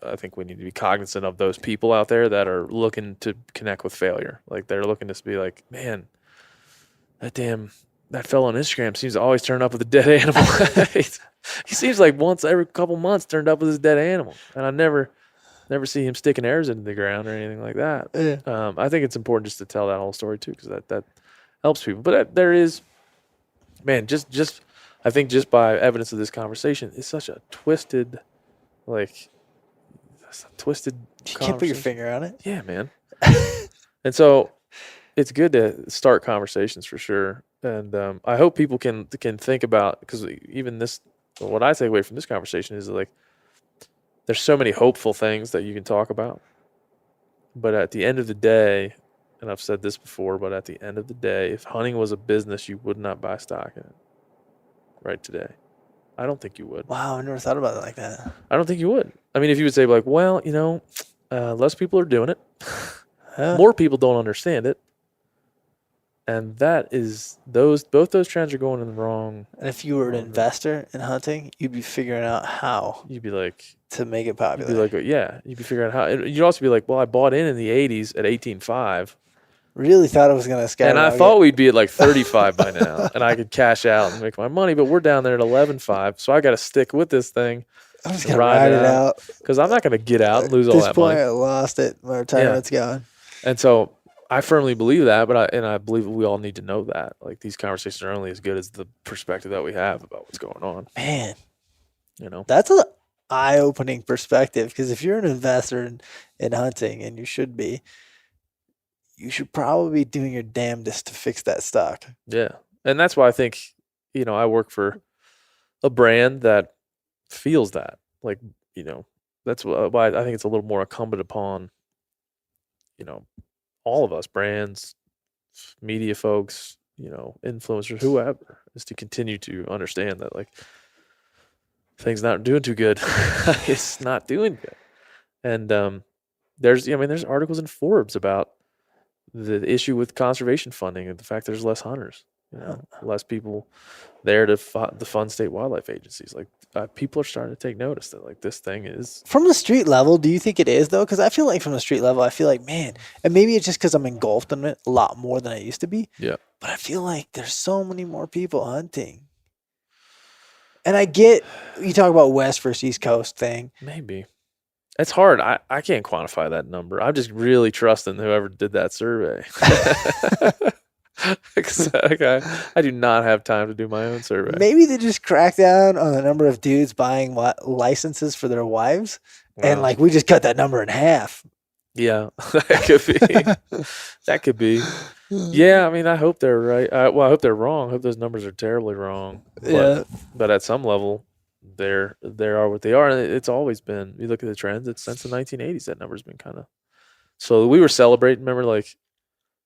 I think we need to be cognizant of those people out there that are looking to connect with failure. Like, they're looking to be like, man, that fellow on Instagram seems to always turn up with a dead animal. He seems like once every couple months turned up with his dead animal. And I never see him sticking arrows into the ground or anything like that. Yeah. I think it's important just to tell that whole story too, because that helps people. But there is, man, just I think just by evidence of this conversation, it's such a twisted, You can't put your finger on it. Yeah, man. And so it's good to start conversations for sure. And I hope people can think about, because even what I take away from this conversation is like, there's so many hopeful things that you can talk about. But at the end of the day, and I've said this before, but at the end of the day, if hunting was a business, you would not buy stock in it right today. I don't think you would. Wow, I never thought about it like that. I don't think you would. I mean, if you would say like, well, less people are doing it. More people don't understand it. And that is both those trends are going in the wrong. And if you were an investor in hunting, you'd be figuring out how You'd be like to make it popular. You'd be like, yeah. You'd be figuring out how. You'd also be like, well, I bought in the 80s at 18.5. Really thought it was going to skyrocket. And I thought we'd be at like 35 by now, and I could cash out and make my money. But we're down there at 11.5, so I got to stick with this thing. I'm just going to ride it out. Because I'm not going to get out and lose all that money. At this point, I lost it. My retirement's gone. And so I firmly believe that, but I believe we all need to know that. Like, these conversations are only as good as the perspective that we have about what's going on. Man. That's an eye-opening perspective, because if you're an investor in hunting, and you should be, you should probably be doing your damnedest to fix that stock. Yeah. And that's why I think, I work for a brand that feels that. Like, that's why I think it's a little more incumbent upon, all of us, brands, media folks, influencers, whoever, is to continue to understand that, like, things not doing too good. It's not doing good. And there's articles in Forbes about the issue with conservation funding and the fact there's less hunters, less people there to fund state wildlife agencies. Like, people are starting to take notice that, like, this thing is from the street level. Do you think it is though? Because I feel like from the street level, I feel like, man, and maybe it's just because I'm engulfed in it a lot more than I used to be. Yeah. But I feel like there's so many more people hunting. And I get you talk about West versus East Coast thing. Maybe. It's hard. I can't quantify that number. I'm just really trusting whoever did that survey. I do not have time to do my own survey. Maybe they just crack down on the number of dudes buying licenses for their wives. Wow. And, like, we just cut that number in half. Yeah, that could be. That could be. Yeah, I mean, I hope they're right. I hope they're wrong. I hope those numbers are terribly wrong. But at some level, they are what they are. And it's always been, you look at the trends, it's since the 1980s, that number's been kind of. So we were celebrating, remember, like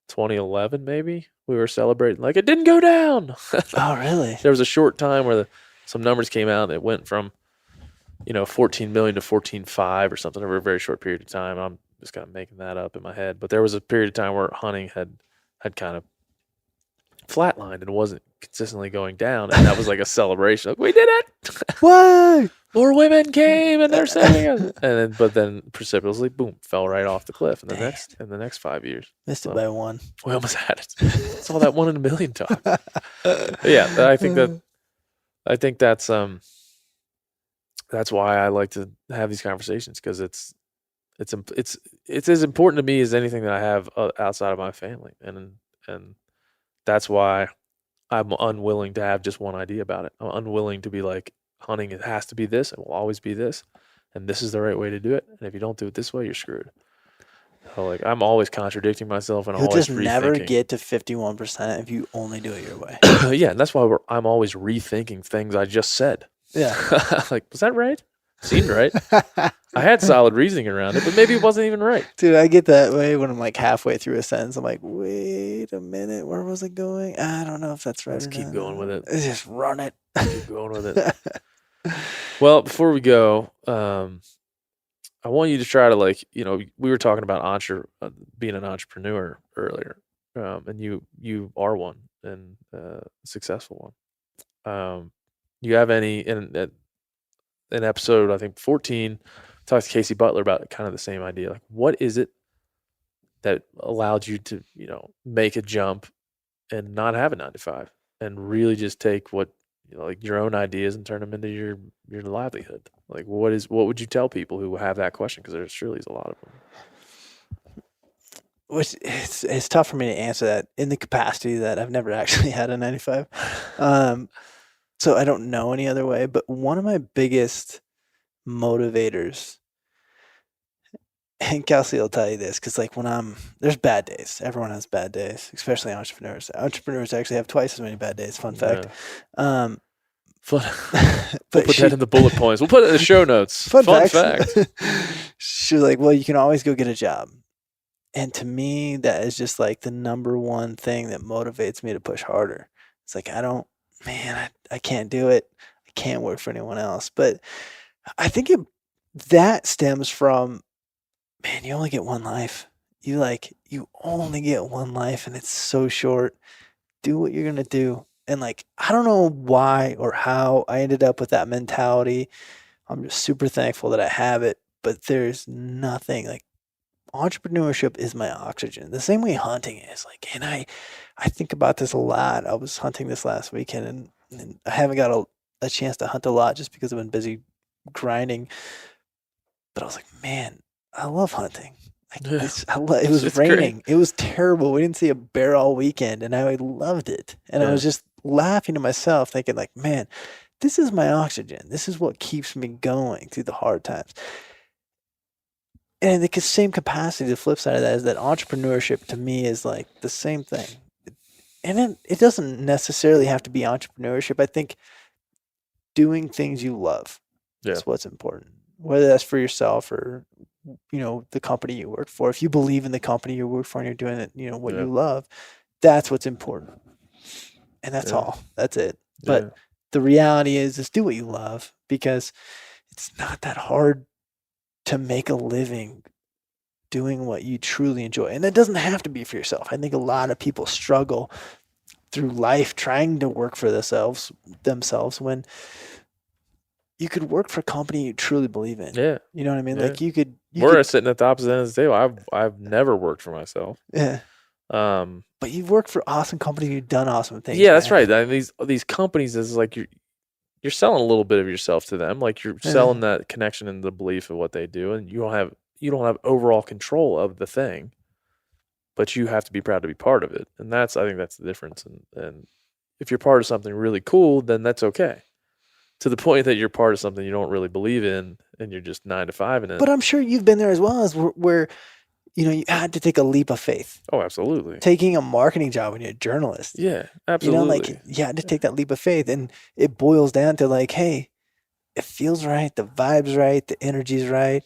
2011 maybe? We were celebrating, like, it didn't go down. Oh, really? There was a short time where some numbers came out that went from, 14 million to 14.5 or something over a very short period of time. I'm just kind of making that up in my head. But there was a period of time where hunting had kind of flatlined and wasn't consistently going down, and that was like a celebration. Like, we did it! What? More women came and they're saving us. But then precipitously, boom, fell right off the cliff in the next 5 years. Missed it by one. We almost had it. It's all that 1 in a million talk. Yeah, I think that's why I like to have these conversations, because it's as important to me as anything that I have outside of my family, and that's why I'm unwilling to have just one idea about it. I'm unwilling to be like, hunting, it has to be this, it will always be this, and this is the right way to do it. And if you don't do it this way, you're screwed. So, like, I'm always contradicting myself, and you'll always just never get to 51% if you only do it your way. Yeah, and that's why I'm always rethinking things I just said. Yeah. Like, was that right? Seemed right. I had solid reasoning around it, but maybe it wasn't even right. Dude, I get that way when I'm like halfway through a sentence. I'm like, wait a minute, where was it going? I don't know if that's right. Let's keep going with it. Just run it. Keep going with it. Well, before we go, I want you to try to, like, we were talking about being an entrepreneur earlier, and you are one, and a successful one. You have any in episode, I think 14, talked to Casey Butler about kind of the same idea. Like, what is it that allowed you to, make a jump and not have a 9-to-5 and really just take what, like, your own ideas and turn them into your livelihood? Like, what would you tell people who have that question? Because there surely is a lot of them. Which it's tough for me to answer that in the capacity that I've never actually had a 9-to-5. So I don't know any other way, but one of my biggest motivators, and Kelsey will tell you this, because, like, there's bad days. Everyone has bad days, especially entrepreneurs. Entrepreneurs actually have twice as many bad days. Fun fact. Yeah. We'll put that in the bullet points. We'll put it in the show notes. Fun fact. She's like, well, you can always go get a job. And to me, that is just like the number one thing that motivates me to push harder. It's like, I can't do it. I can't work for anyone else. But I think that stems from, man, you only get one life. You only get one life and it's so short. Do what you're going to do. And like, I don't know why or how I ended up with that mentality. I'm just super thankful that I have it, but there's nothing like entrepreneurship is my oxygen. The same way hunting is. Like, and I think about this a lot. I was hunting this last weekend and I haven't got a chance to hunt a lot just because I've been busy grinding. But I was like, man, I love hunting. Yeah. It was It's raining. great. It was terrible. We didn't see a bear all weekend, and I loved it. And I was just laughing to myself, thinking like, man, this is my oxygen. This is what keeps me going through the hard times. And in the same capacity, the flip side of that is that entrepreneurship to me is like the same thing. And then it doesn't necessarily have to be entrepreneurship. I think doing things you love is what's important, whether that's for yourself or the company you work for. If you believe in the company you work for and you're doing it, what you love, that's what's important. And that's all. That's it. But the reality is do what you love, because it's not that hard to make a living doing what you truly enjoy. And it doesn't have to be for yourself. I think a lot of people struggle through life trying to work for themselves when you could work for a company you truly believe in. Yeah. You know what I mean? Yeah. Like you could sitting at the opposite end of the table. I've never worked for myself. Yeah. But you've worked for awesome companies, you've done awesome things. Yeah, that's right. I mean, these companies is like you're selling a little bit of yourself to them. Like you're selling that connection and the belief of what they do, and you don't have overall control of the thing, but you have to be proud to be part of it. And I think that's the difference. And if you're part of something really cool, then that's okay. To the point that you're part of something you don't really believe in, and you're just 9 to 5 in it. But I'm sure you've been there as well, as where you had to take a leap of faith. Oh, absolutely. Taking a marketing job when you're a journalist. Yeah, absolutely. Like you had to take that leap of faith, and it boils down to like, hey, it feels right, the vibe's right, the energy's right,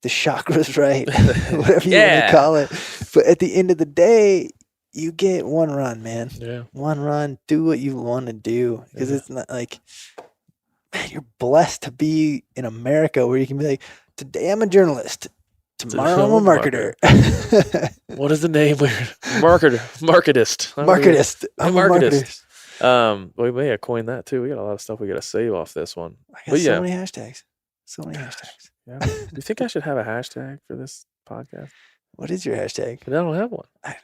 the chakra's right, whatever you want to call it. But at the end of the day, you get one run, man. Yeah. One run, do what you want to do, because it's not like, man, you're blessed to be in America where you can be like, today I'm a journalist. Tomorrow I'm a marketer. What is the name? Marketist. Marketist. I'm a marketist. We may have coined that too. We got a lot of stuff we got to save off this one. I got so many hashtags. So many hashtags. Yeah. Do you think I should have a hashtag for this podcast? What is your hashtag? I don't have one. I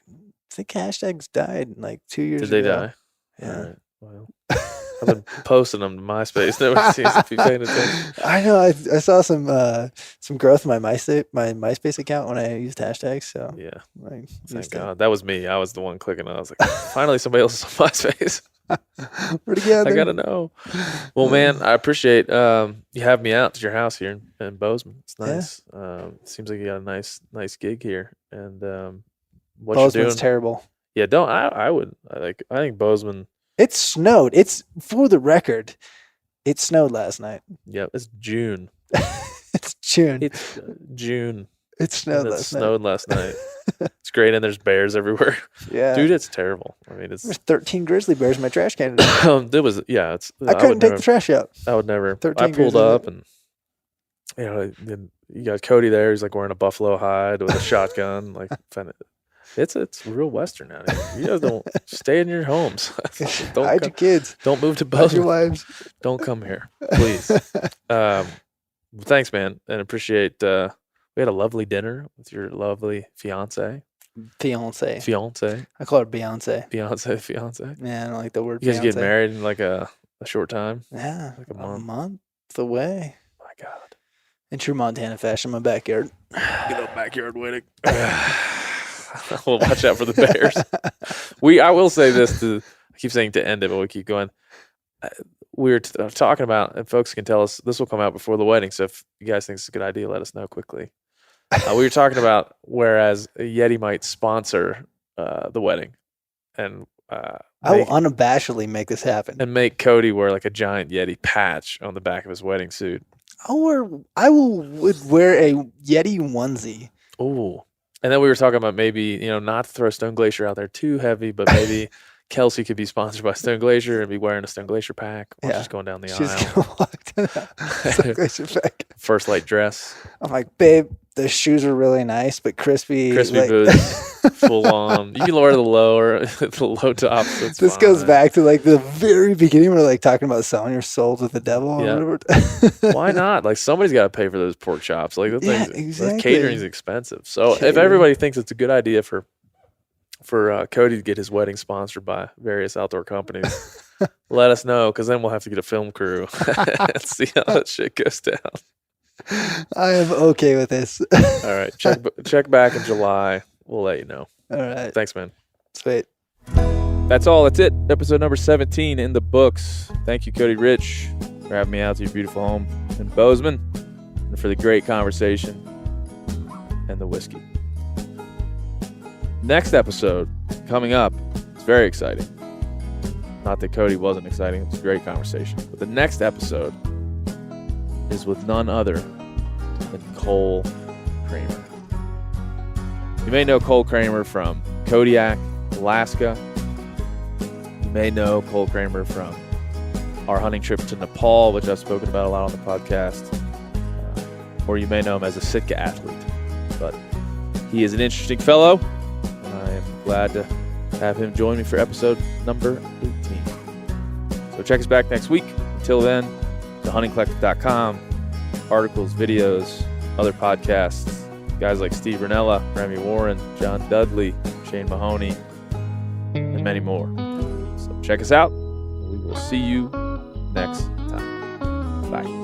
think hashtags died like 2 years ago. Did they die? Yeah. All right. Well, I've been posting them to MySpace. Nobody seems to be paying attention. I know. I saw some growth in my MySpace account when I used hashtags. So yeah, thank God. That was me. I was the one clicking. I was like, finally, somebody else is on MySpace. We're together. I gotta know. Well, man, I appreciate you having me out to your house here in Bozeman. It's nice. Seems like you got a nice gig here. And what Bozeman's you're doing? terrible. Yeah, I think Bozeman. It snowed. It's, for the record, it snowed last night. Yeah, it's June. It's June. It's June. It snowed last night. It's great, and there's bears everywhere. Yeah, dude, it's terrible. I mean, there's 13 grizzly bears in my trash can today. I couldn't take the trash out. I would never. I pulled up, and then you got Cody there. He's like wearing a buffalo hide with a shotgun. Like, it's real Western out here. You guys don't stay in your homes. Hide your kids. Don't move to Hide Bozeman. your wives. Don't come here, please. Thanks, man, and appreciate. We had a lovely dinner with your lovely fiance. Fiance. I call her Beyonce. Fiance. Man, I don't like the word. You guys fiance. get married in like a short time. Yeah, like a month away. My God. In true Montana fashion, my backyard. Get up, backyard wedding. We'll watch out for the bears. I will say this I keep saying to end it, but we keep going. We were talking about, and folks can tell us, this will come out before the wedding. So if you guys think it's a good idea, let us know quickly. We were talking about whereas a Yeti might sponsor the wedding, and I will unabashedly make this happen and make Cody wear like a giant Yeti patch on the back of his wedding suit. I would wear a Yeti onesie. Oh, And then we were talking about maybe, not to throw Stone Glacier out there too heavy, but maybe Kelsey could be sponsored by Stone Glacier and be wearing a Stone Glacier pack or just going down the She's aisle. gonna walk to that Stone Glacier pack. First light dress. I'm like, babe, the shoes are really nice, but crispy Boots, full on. You can lower the low tops. That's this fine. goes back to like the very beginning. We're like talking about selling your soul to the devil. Yeah. Or whatever. Why not? Like somebody's got to pay for those pork chops. Like exactly. Catering's expensive. So if everybody thinks it's a good idea for Cody to get his wedding sponsored by various outdoor companies, let us know, because then we'll have to get a film crew and see how that shit goes down. I am okay with this. All right. Check back in July. We'll let you know. All right. Thanks, man. Sweet. That's all. That's it. Episode number 17 in the books. Thank you, Cody Rich, for having me out to your beautiful home in Bozeman and for the great conversation and the whiskey. Next episode coming up. It's very exciting. Not that Cody wasn't exciting. It was a great conversation. But the next episode is with none other than Cole Kramer. You may know Cole Kramer from Kodiak, Alaska. You may know Cole Kramer from our hunting trip to Nepal, which I've spoken about a lot on the podcast. Or you may know him as a Sitka athlete. But he is an interesting fellow, and I am glad to have him join me for episode number 18. So check us back next week. Until then, huntingcollective.com, articles, videos, other podcasts, guys like Steve Ranella, Remy Warren, John Dudley, Shane Mahoney, and many more. So check us out. We will see you next time. Bye.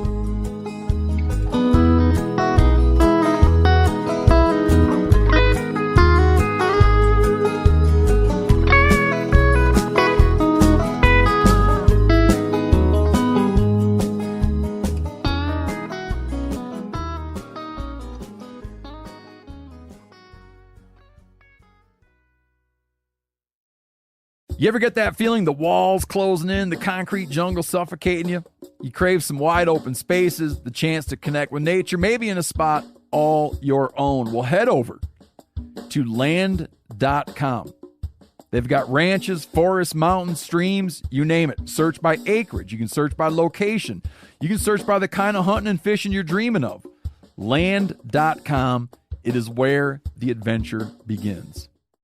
You ever get that feeling the walls closing in, the concrete jungle suffocating you? You crave some wide open spaces, the chance to connect with nature, maybe in a spot all your own. Well, head over to land.com. They've got ranches, forests, mountains, streams, you name it. Search by acreage. You can search by location. You can search by the kind of hunting and fishing you're dreaming of. Land.com. It is where the adventure begins.